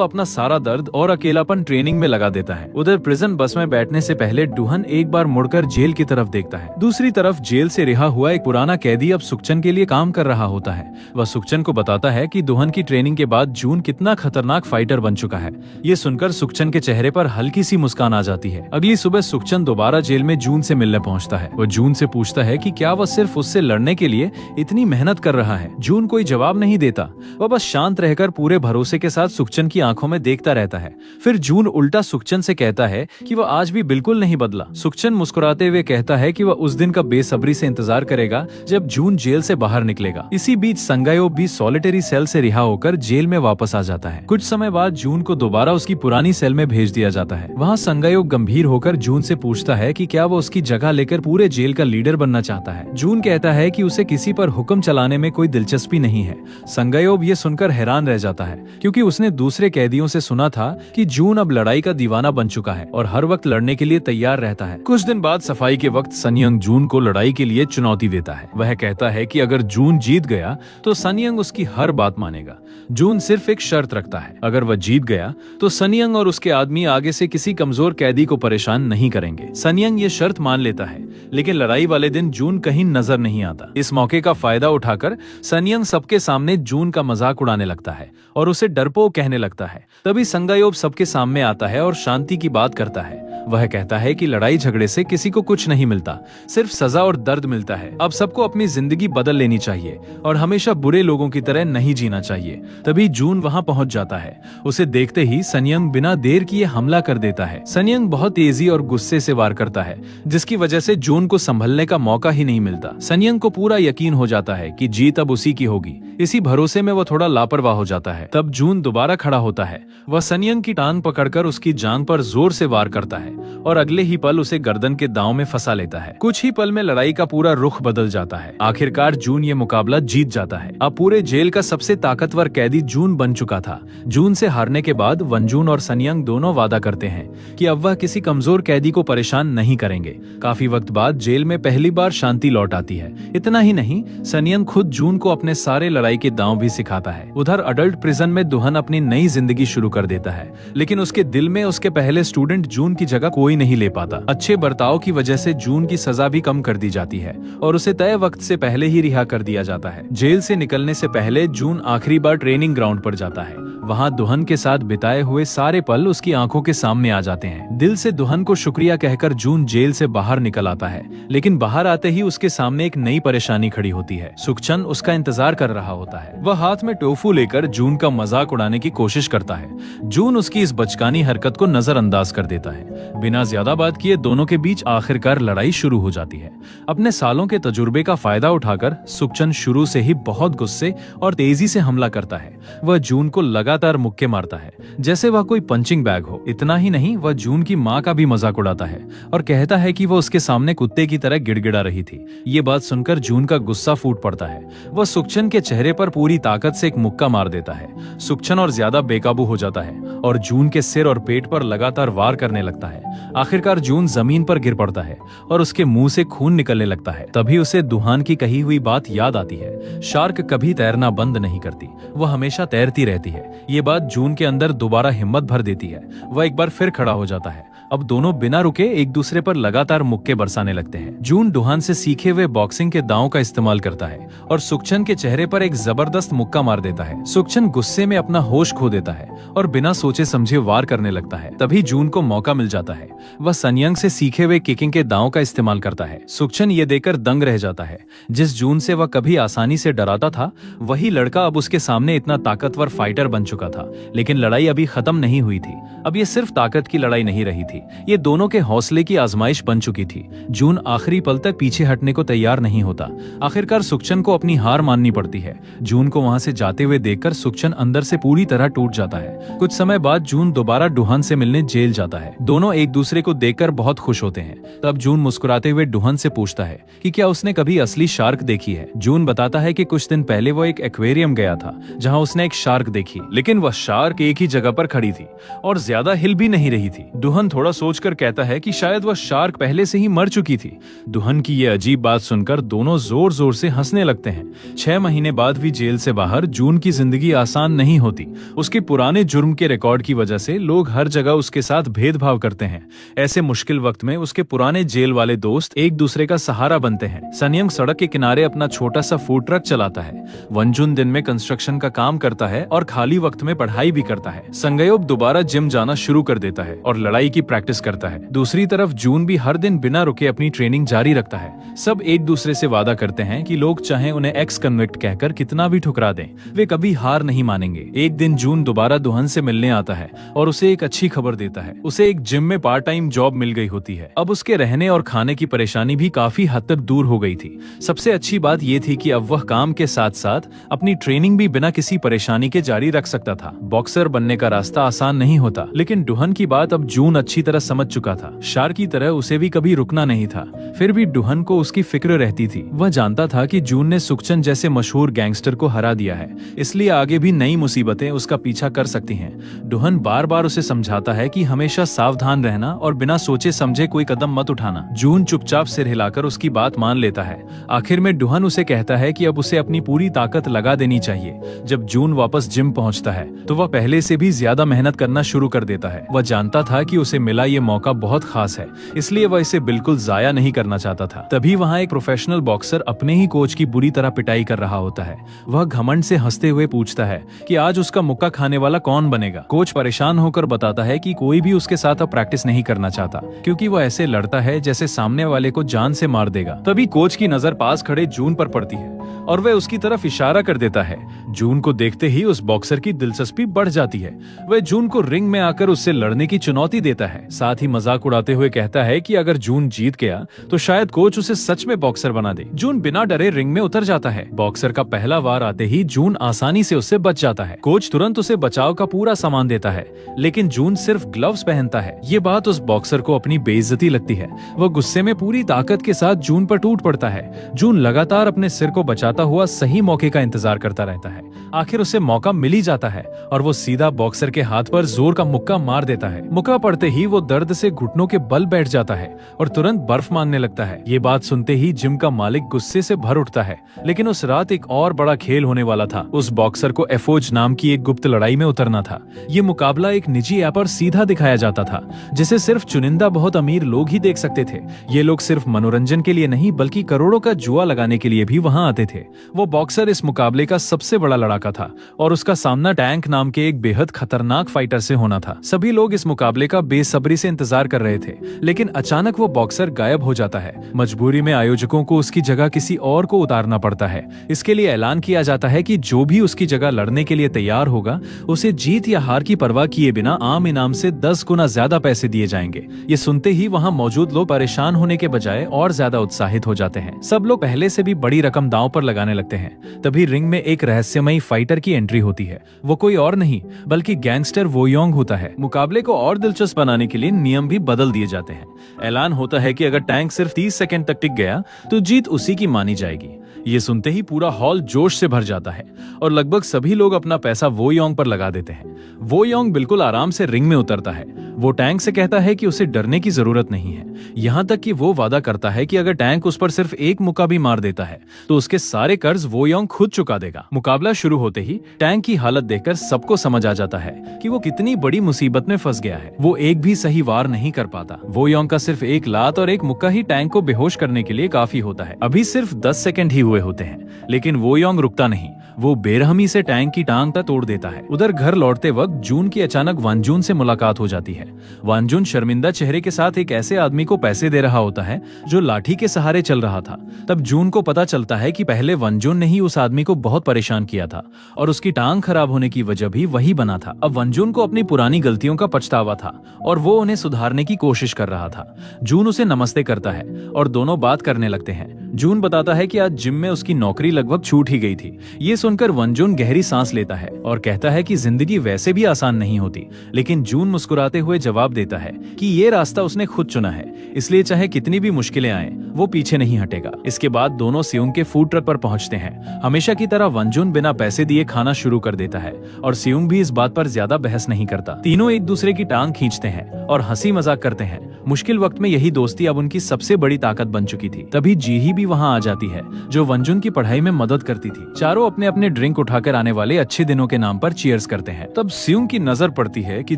अपना सारा दर्द और अकेलापन ट्रेनिंग में लगा देता है। उधर प्रिजन बस में बैठने से पहले दुहान एक बार मुड़कर जेल की तरफ देखता है। दूसरी तरफ जेल से रिहा हुआ एक पुराना कैदी अब सुकचन के लिए काम कर रहा होता है। वह सुकचन को बताता है कि दुहान की ट्रेनिंग के बाद जून कितना खतरनाक फाइटर बन चुका है। ये सुनकर सुकचन के चेहरे पर हल्की सी मुस्कान आ जाती है। अगली सुबह सुकचन दोबारा जेल में जून से मिलने पहुंचता है। वो जून से पूछता है कि क्या वह सिर्फ उससे लड़ने के लिए इतनी मेहनत कर रहा है। जून कोई जवाब नहीं देता। वह बस शांत रहकर पूरे भरोसे के साथ सुकचन की आंखों में देखता रहता है। फिर जून उल्टा सुकचन से कहता है कि वह आज भी बिल्कुल नहीं बदला। सुकचन मुस्कुराते हुए कहता है कि वह उस दिन का बेसब्री से इंतजार करेगा जब जून जेल से बाहर निकलेगा। इसी बीच संगायो भी सॉलिटरी सेल से रिहा होकर जेल में वापस आ जाता है। कुछ समय बाद जून को दोबारा उसकी पुरानी सेल में भेज दिया जाता है। वहाँ संगायो गंभीर होकर जून से पूछता है कि क्या वो उसकी जगह लेकर पूरे जेल का लीडर बनना चाहता है। जून कहता है कि उसे किसी पर हुक्म चलाने में कोई दिलचस्पी नहीं है। संगायोब ये सुनकर हैरान रह जाता है, क्योंकि उसने दूसरे कैदियों से सुना था कि जून अब लड़ाई का दीवाना बन चुका है और हर वक्त लड़ने के लिए तैयार रहता है। कुछ दिन बाद सफाई के वक्त सनयंग जून को लड़ाई के लिए चुनौती देता है। वह कहता है कि अगर जून जीत गया तो सनयंग उसकी हर बात मानेगा। जून सिर्फ एक शर्त रखता है, अगर वह जीत गया तो सनयंग और उसके आदमी आगे से किसी कमजोर कैदी को परेशान नहीं करेंगे। सनयंग ये शर्त मान लेता है, लेकिन लड़ाई वाले दिन जून कहीं नजर नहीं आता। इस मौके का फायदा उठाकर सनयंग सबके सामने जून का मजाक उड़ाने लगता है और उसे डरपोक कहने लगता है। तभी संगायोब सबके सामने आता है और शांति की बात करता है। वह कहता है कि लड़ाई झगड़े से किसी को कुछ नहीं मिलता, सिर्फ सजा और दर्द मिलता है। अब सबको अपनी जिंदगी बदल लेनी चाहिए और हमेशा बुरे लोगों की तरह नहीं जीना चाहिए। तभी जून वहां पहुंच जाता है। उसे देखते ही सनयंग बिना देर किए हमला कर देता है। सनयंग बहुत तेजी और गुस्से से वार करता है, जिसकी वजह से जून को संभलने का मौका ही नहीं मिलता। सनयंग को पूरा यकीन हो जाता है कि जीत अब उसी की होगी। इसी भरोसे में वह थोड़ा लापरवाह हो जाता है। तब जून दोबारा खड़ा होता है। वह सनयंग की टांग पकड़कर उसकी जांघ पर जोर से वार करता है और अगले ही पल उसे गर्दन के दांव में फंसा लेता है। कुछ ही पल में लड़ाई का पूरा रुख बदल जाता है। आखिरकार जून ये मुकाबला जीत जाता है। अब पूरे जेल का सबसे ताकतवर कैदी जून बन चुका था। जून से हारने के बाद वनजून और सनयंग दोनों वादा करते हैं कि अब वह किसी कमजोर कैदी को परेशान नहीं करेंगे। काफी वक्त बाद जेल में पहली बार शांति लौट आती है। इतना ही नहीं, सनयंग खुद जून को अपने सारे लड़ाई के दांव भी सिखाता है। उधर अडल्ट प्रिजन में दुहन अपनी नई जिंदगी शुरू कर देता है, लेकिन उसके दिल में उसके पहले स्टूडेंट जून की जगह कोई नहीं ले पाता। अच्छे बर्ताव की वजह से जून की सजा भी कम कर दी जाती है और उसे तय वक्त से पहले ही रिहा कर दिया जाता है। जेल से निकलने से पहले जून आखिरी बार ट्रेनिंग ग्राउंड पर जाता है। वहाँ दुहन के साथ बिताए हुए सारे पल उसकी आंखों के सामने आ जाते हैं। दिल से दुहन को शुक्रिया कहकर जून जेल से बाहर निकल आता है, लेकिन बाहर आते ही उसके सामने एक नई परेशानी खड़ी होती है। सुखचंद उसका इंतजार कर रहा होता है। वह हाथ में टोफू लेकर जून का मजाक उड़ाने की कोशिश करता है। जून उसकी इस बचकानी हरकत को नजरअंदाज कर देता है। बिना ज्यादा बात किए दोनों के बीच आखिरकार लड़ाई शुरू हो जाती है। अपने सालों के तजुर्बे का फायदा उठाकर सुखचंद शुरू से ही बहुत गुस्से और तेजी से हमला करता है। वह जून को लगातार मुक्के मारता है, जैसे वह कोई पंचिंग बैग हो। इतना ही नहीं, वह जून की माँ का भी मजाक उड़ाता है और कहता है कि वह उसके सामने कुत्ते की तरह गिड़गिड़ा रही थी। ये बात सुनकर जून का गुस्सा फूट पड़ता है। वह सुखचंद के चेहरे पर पूरी ताकत से एक मुक्का मार देता है। सुखचंद और ज्यादा बेकाबू हो जाता है और जून के सिर और पेट पर लगातार वार करने लगता है। आखिरकार जून जमीन पर गिर पड़ता है और उसके मुंह से खून निकलने लगता है। तभी उसे दुहान की कही हुई बात याद आती है, शार्क कभी तैरना बंद नहीं करती, वह हमेशा तैरती रहती है। ये बात जून के अंदर दोबारा हिम्मत भर देती है। वह एक बार फिर खड़ा हो जाता है। अब दोनों बिना रुके एक दूसरे पर लगातार मुक्के बरसाने लगते हैं। जून दुहान से सीखे हुए बॉक्सिंग के दांव का इस्तेमाल करता है और सुखचंद के चेहरे पर एक जबरदस्त मुक्का मार देता है। सुखचंद गुस्से में अपना होश खो देता है और बिना सोचे समझे वार करने लगता है। तभी जून को मौका मिल जाता है। वह सनयंग से सीखे हुए किकिंग के दांव का इस्तेमाल करता है। सुखचंद ये देखकर दंग रह जाता है। जिस जून से वह कभी आसानी से डराता था, वही लड़का अब उसके सामने इतना ताकतवर फाइटर बन चुका था। लेकिन लड़ाई अभी खत्म नहीं हुई थी। अब ये सिर्फ ताकत की लड़ाई नहीं रही थी, ये दोनों के हौसले की आजमाइश बन चुकी थी। जून आखिरी पल तक पीछे हटने को तैयार नहीं होता। आखिरकार सुखचंद को अपनी हार माननी पड़ती है। जून को वहां से जाते हुए देखकर सुखचंद अंदर से पूरी तरह टूट जाता है। कुछ समय बाद जून दोबारा डुहान से मिलने जेल जाता है। दोनों एक दूसरे को देखकर बहुत खुश होते हैं। तब जून मुस्कुराते हुए डुहान से पूछता है कि क्या उसने कभी असली शार्क देखी है। जून बताता है कि कुछ दिन पहले वो एक एक्वेरियम गया था, जहाँ उसने एक शार्क देखी, लेकिन वह शार्क एक ही जगह पर खड़ी थी और ज्यादा हिल भी नहीं रही थी। डुहन थोड़ा सोचकर कहता है कि शायद वह शार्क पहले से ही मर चुकी थी। डुहन की यह अजीब बात सुनकर दोनों जोर जोर से हंसने लगते हैं। 6 महीने बाद भी जेल से बाहर जून की जिंदगी आसान नहीं होती। उसके पुराने जुर्म के रिकॉर्ड की वजह से लोग हर जगह उसके साथ भेदभाव करते हैं। ऐसे मुश्किल वक्त में उसके पुराने जेल वाले दोस्त एक दूसरे का सहारा बनते हैं। सनयंग सड़क के किनारे अपना छोटा सा फूड ट्रक चलाता है। वनजून दिन में कंस्ट्रक्शन का काम करता है और खाली वक्त में पढ़ाई भी करता है। संगयोब दोबारा जिम जाना शुरू कर देता है और लड़ाई की प्रैक्टिस करता है। दूसरी तरफ जून भी हर दिन बिना रुके अपनी ट्रेनिंग जारी रखता है। सब एक दूसरे से वादा करते हैं कि लोग चाहे उन्हें एक्स कन्विक्ट कहकर कितना भी ठुकरा दें, वे कभी हार नहीं मानेंगे। एक दिन जून दोबारा दुहन से मिलने आता है और उसे एक अच्छी खबर देता है। उसे एक जिम में पार्ट टाइम जॉब मिल गई होती है। अब उसके रहने और खाने की परेशानी भी काफी हद तक दूर हो गई थी। सबसे अच्छी बात यह थी कि अब वह काम के साथ साथ अपनी ट्रेनिंग भी बिना किसी परेशानी के जारी रख सकता था। बॉक्सर बनने का रास्ता आसान नहीं होता, लेकिन डुहन की बात अब जून अच्छी तरह समझ चुका था। शार्क की तरह उसे भी कभी रुकना नहीं था। फिर भी डुहन को उसकी फिक्र रहती थी। वह जानता था कि जून ने सुखचंद जैसे मशहूर गैंगस्टर को हरा दिया है, इसलिए आगे भी नई मुसीबतें उसका पीछा कर सकती हैं। डुहन बार बार उसे समझाता है कि हमेशा सावधान रहना और बिना सोचे समझे कोई कदम मत उठाना। जून चुपचाप सिर हिलाकर उसकी बात मान लेता है। आखिर में डुहन उसे कहता है कि अब उसे अपनी पूरी ताकत लगा देनी चाहिए। जब जून वापस जिम पहुंचता है तो वह पहले से भी ज्यादा मेहनत करना शुरू कर देता है। वह जानता था कि उसे मिला मिला ये मौका बहुत खास है, इसलिए वह इसे बिल्कुल जाया नहीं करना चाहता था। तभी वहाँ एक प्रोफेशनल बॉक्सर अपने ही कोच की बुरी तरह पिटाई कर रहा होता है। वह घमंड से हंसते हुए पूछता है कि आज उसका मुक्का खाने वाला कौन बनेगा। कोच परेशान होकर बताता है कि कोई भी उसके साथ अब प्रैक्टिस नहीं करना चाहता, क्योंकि वह ऐसे लड़ता है जैसे सामने वाले को जान से मार देगा। तभी कोच की नजर पास खड़े जून पर पड़ती है और वह उसकी तरफ इशारा कर देता है। जून को देखते ही उस बॉक्सर की दिलचस्पी बढ़ जाती है। वह जून को रिंग में आकर उससे लड़ने की चुनौती देता है। साथ ही मजाक उड़ाते हुए कहता है कि अगर जून जीत गया तो शायद कोच उसे सच में बॉक्सर बना दे। जून बिना डरे रिंग में उतर जाता है। बॉक्सर का पहला वार आते ही जून आसानी से उससे बच जाता है। कोच तुरंत उसे बचाव का पूरा सामान देता है, लेकिन जून सिर्फ ग्लव्स पहनता है। ये बात उस बॉक्सर को अपनी बेइज्जती लगती है। वह गुस्से में पूरी ताकत के साथ जून पर टूट पड़ता है। जून लगातार अपने सिर को बचाता हुआ सही मौके का इंतजार करता रहता है। आखिर उसे मौका मिल ही जाता है और वो सीधा बॉक्सर के हाथ पर जोर का मुक्का मार देता है। मुक्का पड़ते ही वो दर्द से घुटनों के बल बैठ जाता है और तुरंत बर्फ मांगने लगता है। ये बात सुनते ही जिम का मालिक गुस्से से भर उठता है, लेकिन उस रात एक और बड़ा खेल होने वाला था। उस बॉक्सर को एफोज नाम की एक गुप्त लड़ाई में उतरना था। ये मुकाबला एक निजी ऐप पर सीधा दिखाया जाता था, जिसे सिर्फ चुनिंदा बहुत अमीर लोग ही देख सकते थे। ये लोग सिर्फ मनोरंजन के लिए नहीं बल्कि करोड़ों का जुआ लगाने के लिए भी वहां आते थे। वो बॉक्सर इस मुकाबले का सबसे बड़ा लड़ाका था और उसका सामना टैंक नाम के एक बेहद खतरनाक फाइटर से होना था। सभी लोग इस मुकाबले का बेसब्री से इंतजार कर रहे थे, लेकिन अचानक वो बॉक्सर गायब हो जाता है। मजबूरी में आयोजकों को उसकी जगह किसी और को उतारना पड़ता है। इसके लिए ऐलान किया जाता है कि जो भी उसकी जगह लड़ने के लिए तैयार होगा उसे जीत या हार की परवाह किए बिना आम इनाम से 10 गुना ज्यादा पैसे दिए जाएंगे। ये सुनते ही वहाँ मौजूद लोग परेशान होने के बजाय और ज्यादा उत्साहित हो जाते हैं। सब लोग पहले से भी बड़ी रकम दांव पर लगाने लगते हैं। तभी रिंग में एक रहस्यमयी फाइटर की एंट्री होती है। वो कोई और नहीं बल्कि गैंगस्टर वो योंग होता है। मुकाबले को और दिलचस्प बनाने के लिए नियम भी बदल दिए जाते हैं। ऐलान होता है कि अगर टैंक सिर्फ 30 सेकंड तक टिक गया तो जीत उसी की मानी जाएगी। ये सुनते ही पूरा हॉल जोश से भर जाता है और लगभग सभी लोग अपना पैसा वो योंग पर लगा देते हैं। वो योंग बिल्कुल आराम से रिंग में उतरता है। वो टैंक से कहता है कि उसे डरने की जरूरत नहीं है। यहाँ तक कि वो वादा करता है कि अगर टैंक उस पर सिर्फ एक मुक्का भी मार देता है तो उसके सारे कर्ज वो योंग खुद चुका देगा। मुकाबला शुरू होते ही टैंक की हालत देखकर सबको समझ आ जाता है कि वो कितनी बड़ी मुसीबत में फंस गया है। वो एक भी सही वार नहीं कर पाता। वो योंग का सिर्फ एक लात और एक मुक्का ही टैंक को बेहोश करने के लिए काफी होता है। अभी सिर्फ 10 सेकंड ही हुए होते हैं, लेकिन वो योंग रुकता नहीं। वो बेरहमी से टैंक की टांग तक तोड़ देता है। उधर घर लौटते वक्त जून की अचानक वानजून से मुलाकात हो जाती है। वानजून शर्मिंदा चेहरे के साथ एक ऐसे आदमी को पैसे दे रहा होता है जो लाठी के सहारे चल रहा था। तब जून को पता चलता है कि पहले वनजून ने ही उस आदमी को बहुत परेशान किया था और उसकी टांग खराब होने की वजह भी वही बना था। अब वनजून को अपनी पुरानी गलतियों का पछतावा था और वो उन्हें सुधारने की कोशिश कर रहा था। जून उसे नमस्ते करता है और दोनों बात करने लगते हैं। जून बताता है कि आज जिम में उसकी नौकरी लगभग छूट ही गई थी। ये सुनकर वनजून गहरी सांस लेता है और कहता है कि जिंदगी वैसे भी आसान नहीं होती, लेकिन जून मुस्कुराते हुए जवाब देता है कि ये रास्ता उसने खुद चुना है, इसलिए चाहे कितनी भी मुश्किलें आए वो पीछे नहीं हटेगा। इसके बाद दोनों सियोंग के फूड ट्रक पर पहुंचते हैं। हमेशा की तरह वनजून बिना पैसे दिए खाना शुरू कर देता है और सियोंग भी इस बात पर ज्यादा बहस नहीं करता। तीनों एक दूसरे की टांग खींचते हैं और हंसी मजाक करते हैं। मुश्किल वक्त में यही दोस्ती अब उनकी सबसे बड़ी ताकत बन चुकी थी। तभी जीही भी वहाँ आ जाती है जो वनजून की पढ़ाई में मदद करती थी। चारों अपने अपने ड्रिंक उठाकर आने वाले अच्छे दिनों के नाम पर चीयर्स करते हैं। तब सियोंग की नजर पड़ती है कि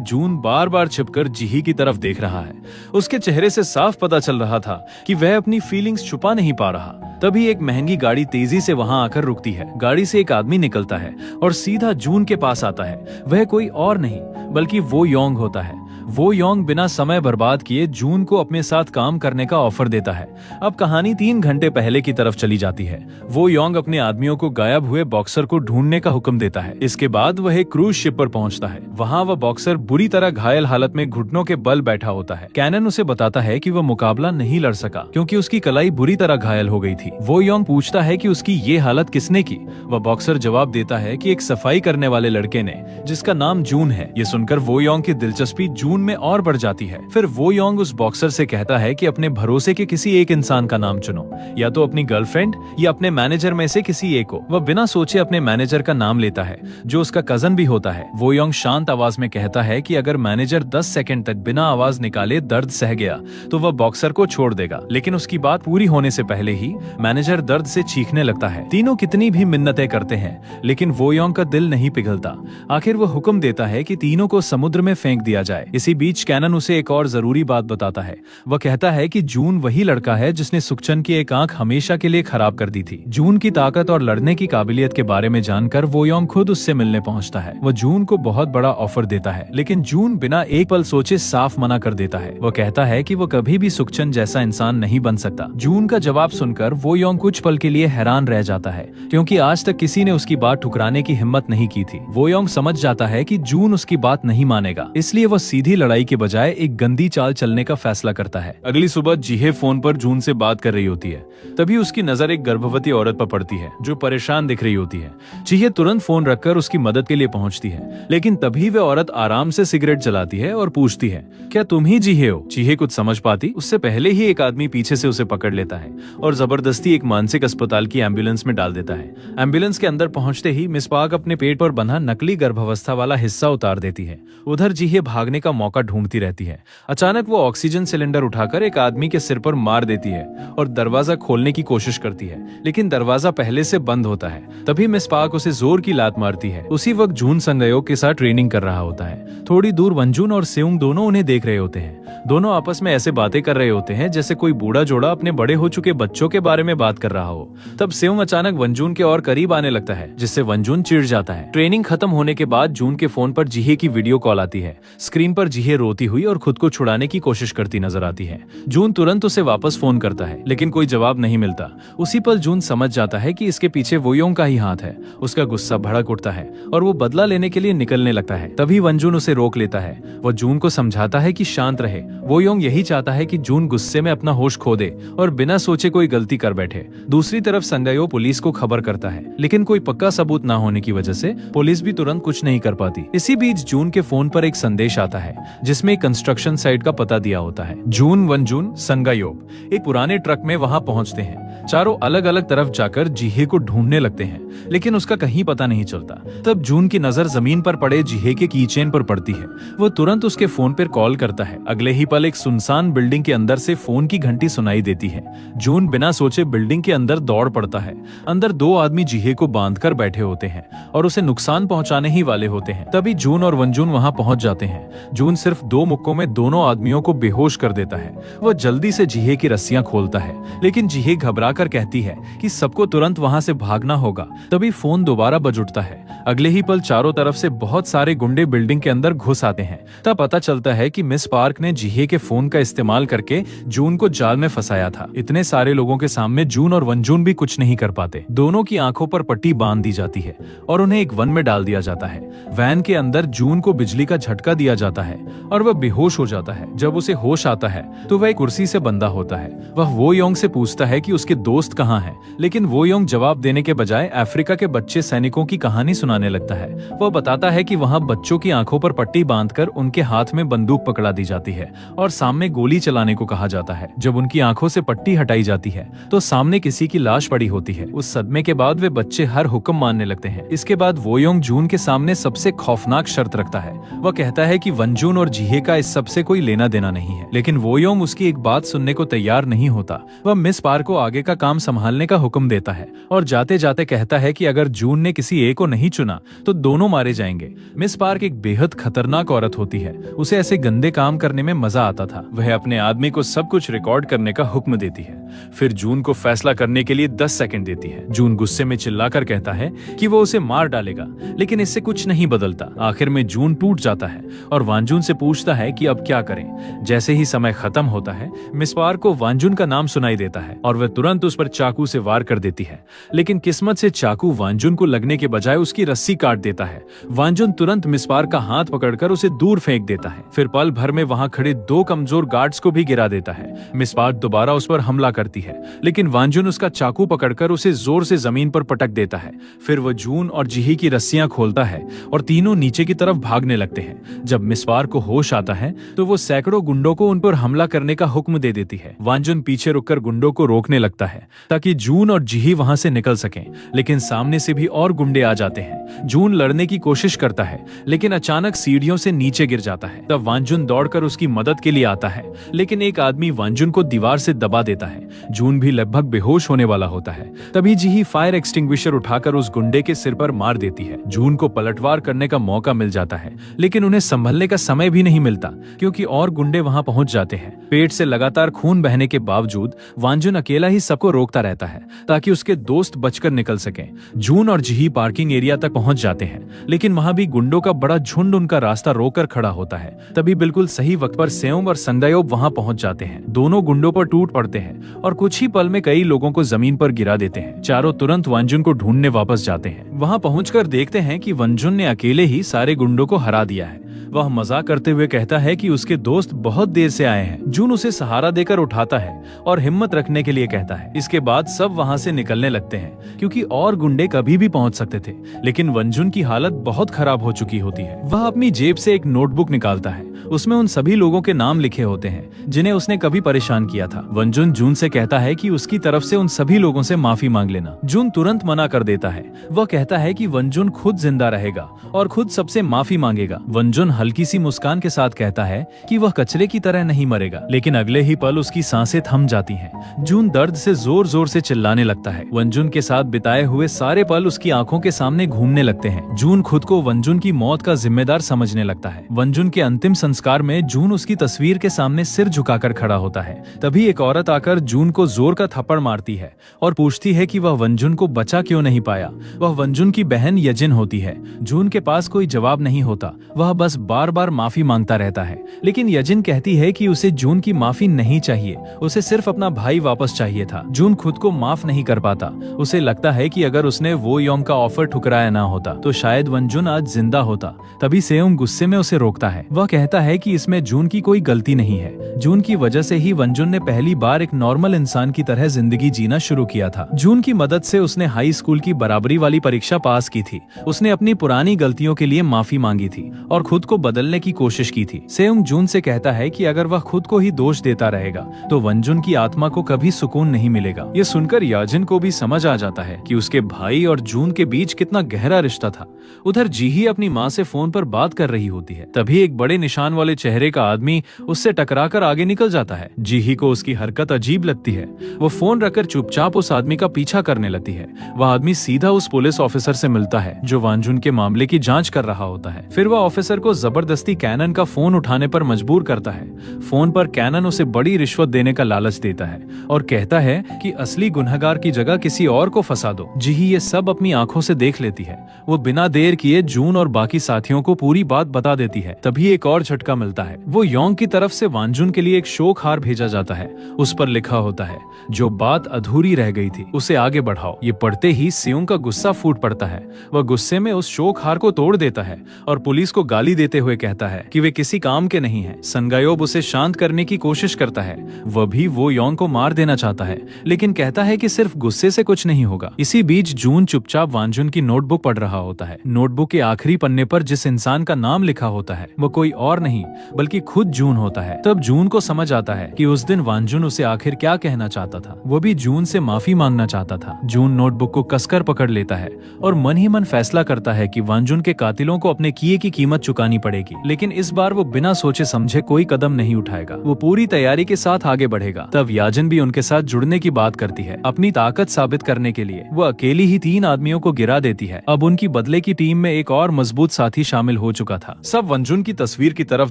जून बार बार छिपकर जीही की तरफ देख रहा है। उसके चेहरे से साफ पता चल रहा था कि वह अपनी फीलिंग्स छुपा नहीं पा रहा। तभी एक महंगी गाड़ी तेजी से वहां आकर रुकती है। गाड़ी से एक आदमी निकलता है और सीधा जून के पास आता है। वह कोई और नहीं बल्कि वो योंग होता है। वो योंग बिना समय बर्बाद किए जून को अपने साथ काम करने का ऑफर देता है। अब कहानी 3 घंटे पहले की तरफ चली जाती है। वो योंग अपने आदमियों को गायब हुए बॉक्सर को ढूंढने का हुक्म देता है। इसके बाद वह एक क्रूज शिप पर पहुंचता है। वहां वह बॉक्सर बुरी तरह घायल हालत में घुटनों के बल बैठा होता है। कैनन उसे बताता है कि वह मुकाबला नहीं लड़ सका क्योंकि उसकी कलाई बुरी तरह घायल हो गई थी। वो योंग पूछता है कि उसकी ये हालत किसने की। वह बॉक्सर जवाब देता है कि एक सफाई करने वाले लड़के ने, जिसका नाम जून है। ये सुनकर वो योंग की दिलचस्पी जून में और बढ़ जाती है। फिर वो योंग उस बॉक्सर से कहता है कि अपने भरोसे के किसी एक इंसान का नाम चुनो, या तो अपनी गर्लफ्रेंड या अपने मैनेजर में से किसी एक को। वह बिना सोचे अपने मैनेजर का नाम लेता है जो उसका कजन भी होता है। वो योंग शांत आवाज में कहता है कि अगर मैनेजर 10 सेकंड तक बिना आवाज निकाले दर्द सह गया तो वह बॉक्सर को छोड़ देगा। लेकिन उसकी बात पूरी होने से पहले ही मैनेजर दर्द से चीखने लगता है। तीनों कितनी भी मिन्नतें करते हैं लेकिन वो योंग का दिल नहीं पिघलता। आखिर वो हुक्म देता है कि तीनों को समुद्र में फेंक दिया जाए। इसी बीच कैनन उसे एक और जरूरी बात बताता है। वह कहता है कि जून वही लड़का है जिसने सुखचंद की एक आंख हमेशा के लिए खराब कर दी थी। जून की ताकत और लड़ने की काबिलियत के बारे में जानकर वो योंग खुद उससे मिलने पहुंचता है। वह जून को बहुत बड़ा ऑफर देता है, लेकिन जून बिना एक पल सोचे साफ मना कर देता है। वह कहता है कि वो कभी भी सुखचंद जैसा इंसान नहीं बन सकता। जून का जवाब सुनकर वो योंग कुछ पल के लिए हैरान रह जाता है, क्योंकि आज तक किसी ने उसकी बात ठुकराने की हिम्मत नहीं की थी। वो योंग समझ जाता है कि जून उसकी बात नहीं मानेगा, इसलिए वह सीधी लड़ाई के बजाय एक गंदी चाल चलने का फैसला करता है। अगली सुबह जीहे फोन पर जून से बात कर रही होती है। तभी उसकी नजर एक गर्भवती औरत पर पड़ती है जो परेशान दिख रही होती है। जीहे तुरंत फोन रखकर उसकी मदद के लिए पहुंचती है, लेकिन तभी वह औरत आराम से सिगरेट जलाती है और पूछती है, क्या तुम ही जीहे हो? जीहे कुछ समझ पाती उससे पहले ही एक आदमी पीछे से उसे पकड़ लेता है और जबरदस्ती एक मानसिक अस्पताल की एम्बुलेंस में डाल देता है। एम्बुलेंस के अंदर पहुंचते ही मिस पार्क अपने पेट पर बंधा नकली गर्भावस्था वाला हिस्सा उतार देती है। उधर जीहे भागने का मौका ढूंढती रहती है। अचानक वो ऑक्सीजन सिलेंडर उठाकर एक आदमी के सिर पर मार देती है और दरवाजा खोलने की कोशिश करती है, लेकिन दरवाजा पहले से बंद होता है। तभी मिस पार्क उसे जोर की लात मारती है। उसी वक्त जून संगयोग के साथ ट्रेनिंग कर रहा होता है। थोड़ी दूर वंजून और सेउंग दोनों उन्हें देख रहे होते हैं। दोनों आपस में ऐसे बातें कर रहे होते हैं जैसे कोई बूढ़ा जोड़ा अपने बड़े हो चुके बच्चों के बारे में बात कर रहा हो। तब सेउंग अचानक वंजून के और करीब आने लगता है, जिससे वंजून चिढ़ जाता है। ट्रेनिंग खत्म होने के बाद जून के फोन पर जीहे की वीडियो कॉल आती है। स्क्रीन पर जीहे रोती हुई और खुद को छुड़ाने की कोशिश करती नजर आती है। जून तुरंत उसे वापस फोन करता है, लेकिन कोई जवाब नहीं मिलता। उसी पल जून समझ जाता है कि इसके पीछे वो योंग का ही हाथ है। उसका गुस्सा भड़क उठता है और वो बदला लेने के लिए निकलने लगता है। तभी वंजून उसे रोक लेता है। वो जून को समझाता है कि शांत रहे। वो योंग यही चाहता है कि जून गुस्से में अपना होश खो दे और बिना सोचे कोई गलती कर बैठे। दूसरी तरफ संगयो पुलिस को खबर करता है, लेकिन कोई पक्का सबूत ना होने की वजह से पुलिस भी तुरंत कुछ नहीं कर पाती। इसी बीच जून के फोन पर एक संदेश आता है, जिसमें कंस्ट्रक्शन साइट का पता दिया होता है। जून, वंजून, संगयोब एक पुराने ट्रक में वहां पहुंचते हैं। चारों अलग अलग तरफ जाकर जीहे को ढूंढने लगते हैं, लेकिन उसका कहीं पता नहीं चलता। तब जून की नजर जमीन पर पड़े जीहे के कीचेन पर पड़ती है। वो तुरंत उसके फोन पर कॉल करता है। अगले ही पल एक सुनसान बिल्डिंग के अंदर से फोन की घंटी सुनाई देती है। जून बिना सोचे बिल्डिंग के अंदर दौड़ पड़ता है। अंदर दो आदमी जीहे को बांधकर बैठे होते हैं और उसे नुकसान पहुंचाने ही वाले होते हैं। तभी जून और वंजून वहां पहुंच जाते हैं। जून सिर्फ 2 मुक्कों में दोनों आदमियों को बेहोश कर देता है। वह जल्दी से जीहे की रस्सियां खोलता है, लेकिन जीहे घबराकर कहती है कि सबको तुरंत वहां से भागना होगा। तभी फोन दोबारा बज उठता है। अगले ही पल चारों तरफ से बहुत सारे गुंडे बिल्डिंग के अंदर घुस आते हैं। तब पता चलता है कि मिस पार्क ने जीहे के फोन का इस्तेमाल करके जून को जाल में फंसाया था। इतने सारे लोगों के सामने जून और वंजून भी कुछ नहीं कर पाते। दोनों की आंखों पर पट्टी बांध दी जाती है और उन्हें एक वन में डाल दिया जाता है। वैन के अंदर जून को बिजली का झटका दिया जाता है और वह बेहोश हो जाता है। जब उसे होश आता है तो वह एक कुर्सी से बंधा होता है। वह वो योंग से पूछता है कि उसके दोस्त कहाँ हैं, लेकिन वो योंग जवाब देने के बजाय अफ्रीका के बच्चे सैनिकों की कहानी सुनाने लगता है। वह बताता है कि वहाँ बच्चों की आंखों पर पट्टी बांधकर उनके हाथ में बंदूक पकड़ा दी जाती है और सामने गोली चलाने को कहा जाता है। जब उनकी आंखों से पट्टी हटाई जाती है तो सामने किसी की लाश पड़ी होती है। उस सदमे के बाद वे बच्चे हर हुक्म मानने लगते हैं। इसके बाद वो योंग जून के सामने सबसे खौफनाक शर्त रखता है। वह कहता है कि वंजून और जीहे का इस सबसे कोई लेना देना नहीं है, लेकिन वो योंग उसकी एक बात सुनने को तैयार नहीं होता। वह मिस पार्क को आगे का काम संभालने का हुक्म देता है और जाते जाते कहता है कि अगर जून ने किसी एक को नहीं चुना तो दोनों मारे जाएंगे। मिस पार्क एक बेहद खतरनाक औरत होती है। उसे ऐसे गंदे काम करने में मजा आता था। वह अपने आदमी को सब कुछ रिकॉर्ड करने का हुक्म देती है, फिर जून को फैसला करने के लिए 10 सेकंड देती है। जून गुस्से में चिल्लाकर कहता है कि वो उसे मार डालेगा, लेकिन इससे कुछ नहीं बदलता। आखिर में जून टूट जाता है और वांजून से पूछता है कि अब क्या करें। जैसे ही समय खत्म होता है, मिस पार्क को वांजून का नाम सुनाई देता है और वह तुरंत उस पर चाकू से वार कर देती है, लेकिन किस्मत से चाकू वांजून को लगने के बजाय उसकी रस्सी काट देता है। वांजून तुरंत मिस पार्क का हाथ पकड़कर उसे दूर फेंक देता है, फिर पल भर में वहां खड़े 2 कमजोर गार्ड्स को भी गिरा देता है। मिस पार्क दोबारा उस पर हमला करती है, लेकिन वांजून उसका चाकू पकड़कर उसे जोर से जमीन पर पटक देता है। फिर वह जून और जीही की रस्सियां खोलता है और तीनों नीचे की तरफ भागने लगते हैं। जब मिस पार्क को होश आता है तो वो सैकड़ों गुंडों को उन पर हमला करने का हुक्म दे देती है। वांजून पीछे रुककर गुंडों को रोकने लगता है ताकि जून और जीही वहां से निकल सकें, लेकिन सामने से भी और गुंडे आ जाते हैं। जून लड़ने की कोशिश करता है, लेकिन अचानक सीढ़ियों से नीचे गिर जाता है। तब वांजुन दौड़कर उसकी मदद के लिए आता है, लेकिन एक आदमी वांजुन को दीवार से दबा देता है। जून भी लगभग बेहोश होने वाला होता है। तभी जीही फायर एक्सटिंग्विशर उठाकर उस गुंडे के सिर पर मार देती है। जून को पलटवार करने का मौका मिल जाता है, लेकिन उन्हें संभलने का समय भी नहीं मिलता, क्योंकि और गुंडे वहां पहुंच जाते हैं। पेट से लगातार खून बहने के बावजूद वांजुन अकेला ही सबको रोकता रहता है, ताकि उसके दोस्त बचकर निकल सकें। जून और जीही पार्किंग एरिया तक पहुंच जाते हैं, लेकिन वहां भी गुंडों का बड़ा झुंड उनका रास्ता रोककर खड़ा होता है। तभी बिल्कुल सही वक्त पर सेओम और संगदायोब वहां पहुंच जाते हैं। दोनों गुंडों पर टूट पड़ते हैं और कुछ ही पल में कई लोगों को जमीन पर गिरा देते हैं। चारों तुरंत वांजुन को ढूंढने वापस जाते हैं। वहां पहुंचकर देखते हैं कि वांजुन ने अकेले ही सारे गुंडों को हरा दिया है। वह मजाक करते हुए कहता है कि उसके दोस्त बहुत देर से आए हैं। जून उसे सहारा देकर उठाता है और हिम्मत रखने के लिए कहता है। इसके बाद सब वहां से निकलने लगते हैं, क्योंकि और गुंडे कभी भी पहुंच सकते थे, लेकिन वंजुन की हालत बहुत खराब हो चुकी होती है। वह अपनी जेब से एक नोटबुक निकालता है। उसमें उन सभी लोगों के नाम लिखे होते हैं जिन्हें उसने कभी परेशान किया था। वंजुन जून से कहता है कि उसकी तरफ से उन सभी लोगों से माफी मांग लेना। जून तुरंत मना कर देता है। वह कहता है कि वंजुन खुद जिंदा रहेगा और खुद सबसे माफी मांगेगा। वंजुन हल्की सी मुस्कान के साथ कहता है कि वह कचरे की तरह नहीं मरेगा, लेकिन अगले ही पल उसकी सांसें थम जाती हैं। जून दर्द से जोर जोर से चिल्लाने लगता है। वंजुन के साथ बिताए हुए सारे पल उसकी आंखों के सामने घूमने लगते हैं। जून खुद को वंजुन की मौत का जिम्मेदार समझने लगता है। वंजुन के अंतिम संस्कार में जून उसकी तस्वीर के सामने सिर झुकाकर खड़ा होता है। तभी एक औरत आकर जून को जोर का थप्पड़ मारती है और पूछती है कि वह वंजुन को बचा क्यों नहीं पाया। वह वंजुन की बहन यजिन होती है। जून के पास कोई जवाब नहीं होता। वह बस बार बार माफी मांगता रहता है, लेकिन यजिन कहती है कि उसे जून की माफी नहीं चाहिए, उसे सिर्फ अपना भाई वापस चाहिए था। जून खुद को माफ नहीं कर पाता। उसे लगता है कि अगर उसने वो योम का ऑफर ठुकराया ना होता तो शायद वंजुन आज जिंदा होता। तभी सेओम गुस्से में उसे रोकता है। वह कहता है कि इसमें जून की कोई गलती नहीं है। जून की वजह से ही वंजुन ने पहली बार एक नॉर्मल इंसान की तरह जिंदगी जीना शुरू किया था। जून की मदद से उसने हाई स्कूल की बराबरी वाली परीक्षा पास की थी। उसने अपनी पुरानी गलतियों के लिए माफी मांगी थी और खुद को बदलने की कोशिश की थी। सेओम जून से कहता है कि अगर वह खुद को ही दोष देता रहेगा तो वंजुन की आत्मा को कभी सुकून नहीं मिलेगा। ये सुनकर याजिन को भी समझ आ जाता है कि उसके भाई और जून के बीच कितना गहरा रिश्ता था। उधर जीही अपनी माँ से फोन पर बात कर रही होती है। तभी एक बड़े निशान वाले चेहरे का आदमी उससे टकराकर आगे निकल जाता है। जीही को उसकी हरकत अजीब लगती है। वो फोन रखकर चुपचाप उस आदमी का पीछा करने लगती है। वह आदमी सीधा उस पुलिस ऑफिसर से मिलता है जो वांजुन के मामले की जांच कर रहा होता है। फिर वह ऑफिसर को जबरदस्ती कैनन का फोन उठाने पर मजबूर करता है। फोन पर कैनन उसे बड़ी रिश्वत देने का लालच देता है और कहता है कि असली गुनहगार की जगह किसी और को फंसा दो। जीही ये सब अपनी आंखों से देख लेती है। वो बिना देर किए जून और बाकी साथियों को पूरी बात बता देती है। तभी एक और झटका मिलता है। वो योंग की तरफ से वांजुन के लिए एक शोक हार भेजा जाता है। उस पर लिखा होता है, जो बात अधूरी रह गई थी उसे आगे बढ़ाओ। ये पढ़ते ही सेओंग का गुस्सा फूट पड़ता है। वह गुस्से में उस शोक हार को तोड़ देता है और पुलिस को गाली देते हुए कहता है कि वे किसी काम के नहीं हैं। संगायोब उसे शांत करने की कोशिश करता है। वह भी वो योंग को मार देना चाहता है, लेकिन कहता है कि सिर्फ गुस्से से कुछ नहीं होगा। इसी बीच जून चुपचाप वांजुन की नोटबुक पढ़ रहा होता है। नोटबुक के आखिरी पन्ने पर जिस इंसान का नाम लिखा होता है वो कोई और नहीं बल्कि खुद जून होता है। तब जून को समझ आता है कि उस दिन वांजुन उसे आखिर क्या कहना चाहता था। वो भी जून से माफी मांगना चाहता था। जून नोटबुक को कसकर पकड़ लेता है और मन ही मन फैसला करता है कि वांजुन के कातिलों को अपने किए की कीमत चुकानी पड़ेगी, लेकिन इस बार वो बिना सोचे समझे कोई कदम नहीं उठाएगा। वो पूरी तैयारी के साथ आगे बढ़ेगा। तब याजिन भी उनके साथ जुड़ने की बात करती है। अपनी ताकत साबित करने के लिए वो अकेली ही 3 आदमियों को गिरा देती है। अब उनकी बदले की टीम में एक और मजबूत साथी शामिल हो चुका था। सब वंजुन की तस्वीर की तरफ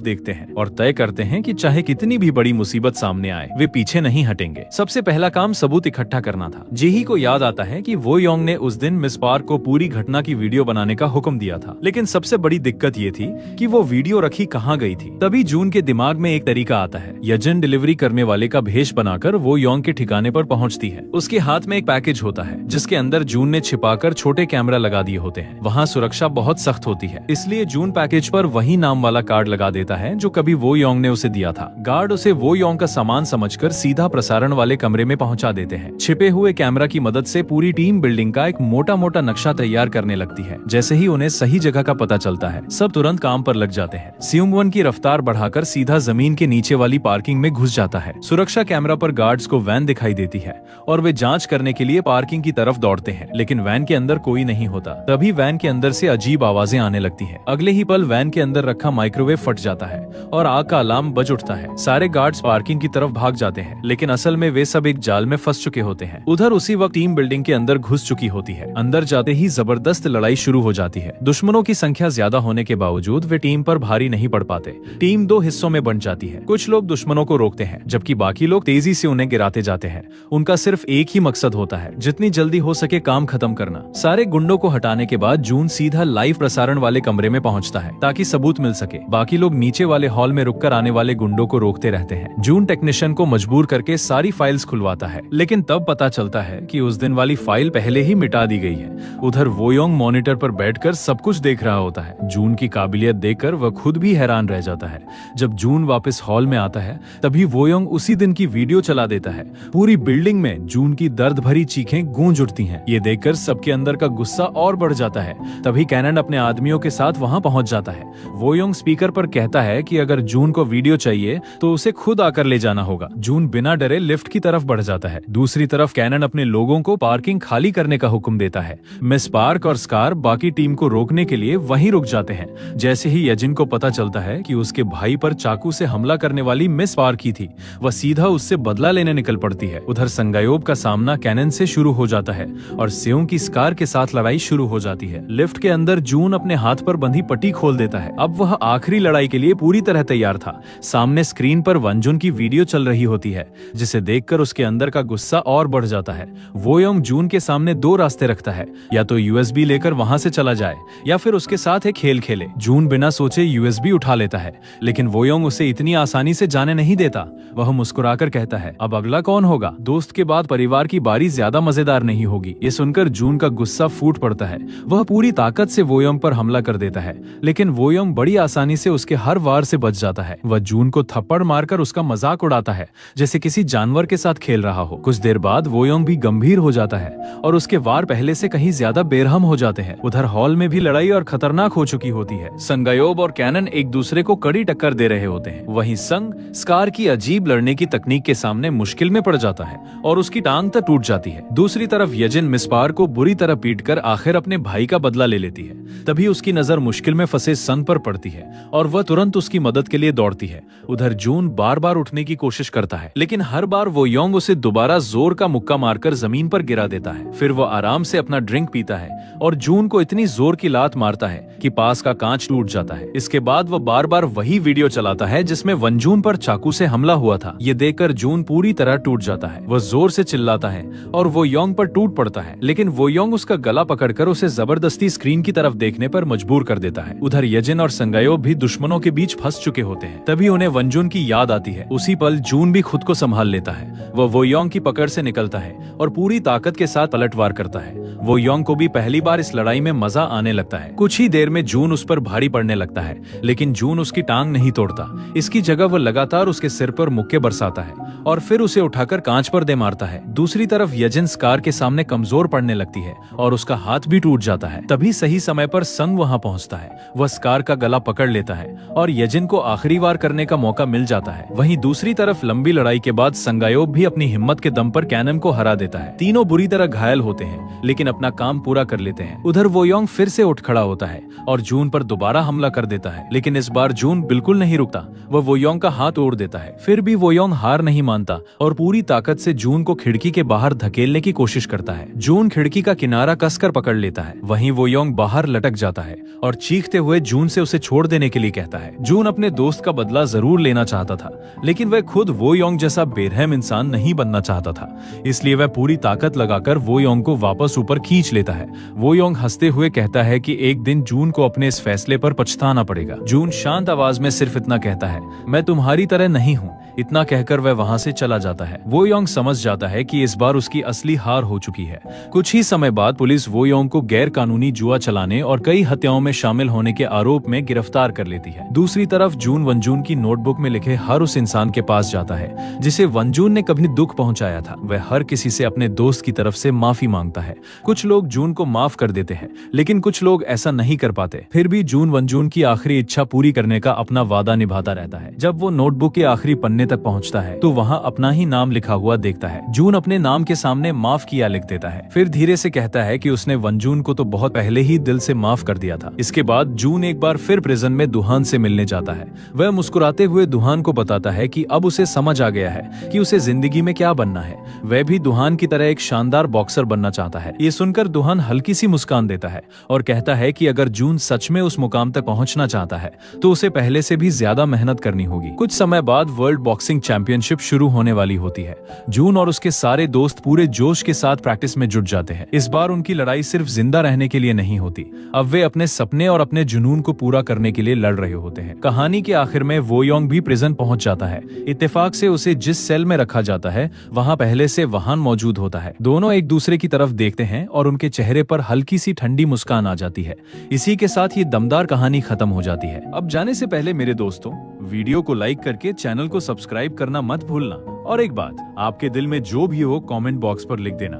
देखते हैं और तय करते हैं कि चाहे कितनी भी बड़ी मुसीबत सामने आए वे पीछे नहीं हटेंगे। सबसे पहला काम सबूत इकट्ठा करना था। जीही को याद आता है कि वो योंग ने उस दिन मिस पार्क को पूरी घटना की वीडियो बनाने का हुक्म दिया था, लेकिन सबसे बड़ी दिक्कत ये थी कि वो वीडियो रखी कहाँ गई थी। तभी जून के दिमाग में एक तरीका आता है। यजिन डिलीवरी करने वाले का भेष बनाकर वो योंग के ठिकाने पर पहुंचती है। उसके हाथ में एक पैकेज होता है जिसके अंदर जून ने छिपाकर छोटे कैमरा लगा दिए होते हैं। वहाँ सुरक्षा बहुत सख्त होती है, इसलिए जून पैकेज पर वही नाम वाला कार्ड लगा देता है जो कभी वो योंग ने उसे दिया था। गार्ड उसे वो योंग का सामान समझकर सीधा प्रसारण वाले कमरे में पहुंचा देते हैं। छिपे हुए कैमरा की मदद से पूरी टीम बिल्डिंग का एक मोटा मोटा नक्शा तैयार करने लगती है। जैसे ही उन्हें सही जगह का पता चलता है, सब तुरंत काम पर लग जाते हैं। सियुंगवन की रफ्तार बढ़ाकर सीधा जमीन के नीचे वाली पार्किंग में घुस जाता है। सुरक्षा कैमरा पर गार्ड्स को वैन दिखाई देती है और वे जांच करने के लिए पार्किंग की तरफ दौड़ते हैं, लेकिन वैन के अंदर कोई नहीं होता। तभी वैन के अंदर से अजीब आवाजें आने लगती हैं। अगले ही पल वैन के अंदर रखा माइक्रोवेव फट जाता है और आग का अलार्म बज उठता है। सारे गार्ड्स पार्किंग की तरफ भाग जाते हैं, लेकिन असल में वे सब एक जाल में फंस चुके होते हैं। उधर उसी वक्त टीम बिल्डिंग के अंदर घुस चुकी होती है। अंदर जाते ही जबरदस्त लड़ाई शुरू हो जाती है। दुश्मनों की संख्या ज्यादा होने के बावजूद वे टीम पर भारी नहीं पड़ पाते। टीम दो हिस्सों में बंट जाती है। कुछ लोग दुश्मनों को रोकते हैं, जबकि बाकी लोग तेजी से उन्हें गिराते जाते हैं। उनका सिर्फ एक ही मकसद होता है, जितनी जल्दी हो सके काम खत्म करना। सारे गुंडों को हटाने के बाद जून सीधा लाइव प्रसारण वाले कमरे में पहुंचता है ताकि सबूत मिल सके। बाकी लोग नीचे वाले हॉल में रुककर आने वाले गुंडों को रोकते रहते हैं। जून टेक्नीशियन को मजबूर करके सारी फाइल्स खुलवाता है, लेकिन तब पता चलता है कि उस दिन वाली फाइल पहले ही मिटा दी गई है। उधर वो योंग मॉनिटर पर बैठकर सब कुछ देख रहा होता है। जून की काबिलियत देखकर वह खुद भी हैरान रह जाता है। जब जून वापस हॉल में आता है, तभी वो योंग उसी दिन की वीडियो चला देता है। पूरी बिल्डिंग में जून की दर्द भरी चीखें गूंज उठती हैं। ये देखकर सबके अंदर का गुस्सा और बढ़ जाता है। तभी कैनन अपने आदमियों के साथ वहां पहुंच जाता है। वो योंग स्पीकर पर कहता है कि अगर जून को वीडियो चाहिए तो उसे खुद आकर ले जाना होगा। जून बिना डरे लिफ्ट की तरफ बढ़ जाता है। दूसरी तरफ कैनन अपने लोगों को पार्किंग खाली करने का हुक्म देता है। मिस पार्क और स्कार बाकी टीम को रोकने के लिए वहीं रुक जाते हैं। जैसे ही यजिन को पता चलता है कि उसके भाई पर चाकू से हमला करने वाली मिस पार्क ही थी, वह सीधा उससे बदला लेने निकल पड़ती है। उधर संगायोब का सामना कैनन से शुरू हो जाता है और सेयोंग की स्कार के साथ लड़ाई शुरू हो जाती है। लिफ्ट के अंदर जून अपने हाथ पर बंधी पट्टी खोल देता है। अब वह आखिरी लड़ाई के लिए पूरी तरह तैयार था। सामने स्क्रीन पर वंजुन की वीडियो चल रही होती है, जिसे देखकर उसके अंदर का गुस्सा और बढ़ जाता है। वो योंग जून के सामने दो रास्ते रखता है, या तो यूएसबी लेकर वहां से चला जाए या फिर उसके साथ एक खेल खेले। जून बिना सोचे यूएसबी उठा लेता है, लेकिन वो योंग उसे इतनी आसानी से जाने नहीं देता। वह मुस्कुराकर कहता है, अब अगला कौन होगा? दोस्त के बाद परिवार की बारी ज्यादा मजेदार नहीं होगी। ये सुनकर जून का गुस्सा फूट पड़ता है। वह पूरी ताकत से वो योंग पर हमला कर देता है, लेकिन वो योंग बड़ी आसानी से उसके हर वार से बच जाता है। वह जून को थप्पड़ मारकर उसका मजाक उड़ाता है, जैसे किसी जानवर के साथ खेल रहा हो। कुछ देर बाद वो योंग भी गंभीर हो जाता है और उसके वार पहले से कहीं ज्यादा बेरहम हो जाते हैं। उधर हॉल में भी लड़ाई और खतरनाक हो चुकी होती है। संगायोब और कैनन एक दूसरे को कड़ी टक्कर दे रहे होते हैं। वहीं संग स्कार की अजीब लड़ने की तकनीक के सामने मुश्किल में पड़ जाता है और उसकी टांग तक टूट जाती है। दूसरी तरफ यजिन मिसपार को बुरी तरह पीटकर आखिर अपने भाई का बदला ले लेती है। तभी उसकी नजर मुश्किल में फंसे संग पर पड़ती है और वह तुरंत उसकी मदद के लिए दौड़ती है। उधर जून बार बार उठने की कोशिश करता है, लेकिन हर बार वो योंग उसे दोबारा जोर का मुक्का मारकर जमीन पर गिरा देता है। फिर वो आराम से अपना ड्रिंक पीता है और जून को इतनी जोर की लात मारता है कि पास का कांच टूट जाता है। इसके बाद वो बार बार वही वीडियो चलाता है जिसमें वंजून पर चाकू से हमला हुआ था। ये देखकर जून पूरी तरह टूट जाता है। वह जोर से चिल्लाता है और वो योंग पर टूट पड़ता है, लेकिन वो योंग उसका गला पकड़कर उसे जबरदस्ती स्क्रीन की तरफ देखने पर मजबूर कर देता है। उधर यजिन और संगायोब भी दुश्मनों के बीच फंस चुके होते हैं। तभी उन्हें वंजून की याद आती है। उसी पल जून भी खुद को संभाल लेता है। वह वो योंग की पकड़ से निकलता है और पूरी ताकत के साथ पलटवार करता है। वो योंग को भी पहली बार इस लड़ाई में मजा आने लगता है। कुछ ही देर में जून उस पर भारी पड़ने लगता है, लेकिन जून उसकी टांग नहीं तोड़ता। इसकी जगह वो लगातार उसके सिर पर मुक्के बरसाता है और फिर उसे उठाकर कांच पर दे मारता है। दूसरी तरफ यजिन स्कार के सामने कमजोर पड़ने लगती है और उसका हाथ भी टूट जाता है। तभी सही समय पर संग वहां पहुंचता है। वह स्कार का गला पकड़ लेता है और यजिन को आखिरी वार करने का मौका मिल जाता है। वहीं दूसरी तरफ लंबी लड़ाई के बाद संगायोब भी अपनी हिम्मत के दम पर कैनन को हरा देता है। तीनों बुरी तरह घायल होते हैं, लेकिन अपना काम पूरा कर लेते हैं। उधर वो योंग फिर से उठ खड़ा होता है और जून पर दोबारा हमला कर देता है, लेकिन इस बार जून बिल्कुल नहीं रुकता। वह वो योंग का हाथ तोड़ देता है। फिर भी वो योंग हार नहीं मानता और पूरी ताकत से जून को खिड़की के बाहर धकेलने की कोशिश करता है। जून खिड़की का किनारा कसकर पकड़ लेता है। वहीं वो योंग बाहर लटक जाता है और चीखते हुए जून से उसे छोड़ देने के लिए कहता है। जून अपने दोस्त का बदला जरूर लेना चाहता था, लेकिन वह खुद वो योंग जैसा बेरहम इंसान नहीं बनना चाहता था। इसलिए वह पूरी ताकत लगाकर वो योंग को वापस ऊपर खींच लेता है। वो योंग हंसते हुए कहता है कि एक दिन जून जून को अपने इस फैसले पर पछताना पड़ेगा। जून शांत आवाज में सिर्फ इतना कहता है, मैं तुम्हारी तरह नहीं हूँ। इतना कहकर वह वहां से चला जाता है। वो योंग समझ जाता है कि इस बार उसकी असली हार हो चुकी है। कुछ ही समय बाद पुलिस वो योंग को गैर कानूनी जुआ चलाने और कई हत्याओं में शामिल होने के आरोप में गिरफ्तार कर लेती है। दूसरी तरफ जून वनजून की नोटबुक में लिखे हर उस इंसान के पास जाता है जिसे वनजून ने कभी दुख पहुंचाया था। वह हर किसी से अपने दोस्त की तरफ से माफी मांगता है। कुछ लोग जून को माफ कर देते हैं, लेकिन कुछ लोग ऐसा नहीं कर पाते। फिर भी जून वनजून की आखिरी इच्छा पूरी करने का अपना वादा निभाता रहता है। जब वो नोटबुक के आखिरी पन्ने तक पहुंचता है तो वहां अपना ही नाम लिखा हुआ देखता है। जून अपने नाम के सामने माफ किया लिख देता है, फिर धीरे से कहता है कि उसने वनजून को तो बहुत पहले ही दिल से माफ कर दिया था। इसके बाद जून एक बार फिर प्रिजन में दुहान से मिलने जाता है। वह मुस्कुराते हुए दुहान को बताता है कि अब उसे समझ आ गया है कि उसे जिंदगी में क्या बनना है। वह भी दुहान की तरह एक शानदार बॉक्सर बनना चाहता है। ये सुनकर दुहान हल्की सी मुस्कान देता है और कहता है कि अगर जून सच में उस मुकाम तक पहुंचना चाहता है तो उसे पहले से भी ज्यादा मेहनत करनी होगी। कुछ समय बाद वर्ल्ड बॉक्सिंग चैंपियनशिप शुरू होने वाली होती है। जून और उसके सारे दोस्त पूरे जोश के साथ प्रैक्टिस में जुट जाते हैं। इस बार उनकी लड़ाई सिर्फ जिंदा रहने के लिए नहीं होती, अब वे अपने सपने और अपने जुनून को पूरा करने के लिए लड़ रहे होते हैं। कहानी के आखिर में वो योंग भी प्रिजन पहुंच जाता है। इत्तेफाक से उसे जिस सेल में रखा जाता है वहां पहले से वाहन मौजूद होता है। दोनों एक दूसरे की तरफ देखते हैं और उनके चेहरे पर हल्की सी ठंडी मुस्कान आ जाती है। इसी के साथ ये दमदार कहानी खत्म हो जाती है। अब जाने से पहले मेरे दोस्तों, वीडियो को लाइक करके चैनल को सब्सक्राइब करना मत भूलना। और एक बात, आपके दिल में जो भी हो कमेंट बॉक्स पर लिख देना।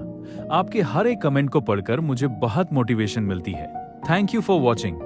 आपके हर एक कमेंट को पढ़कर मुझे बहुत मोटिवेशन मिलती है। Thank you for watching.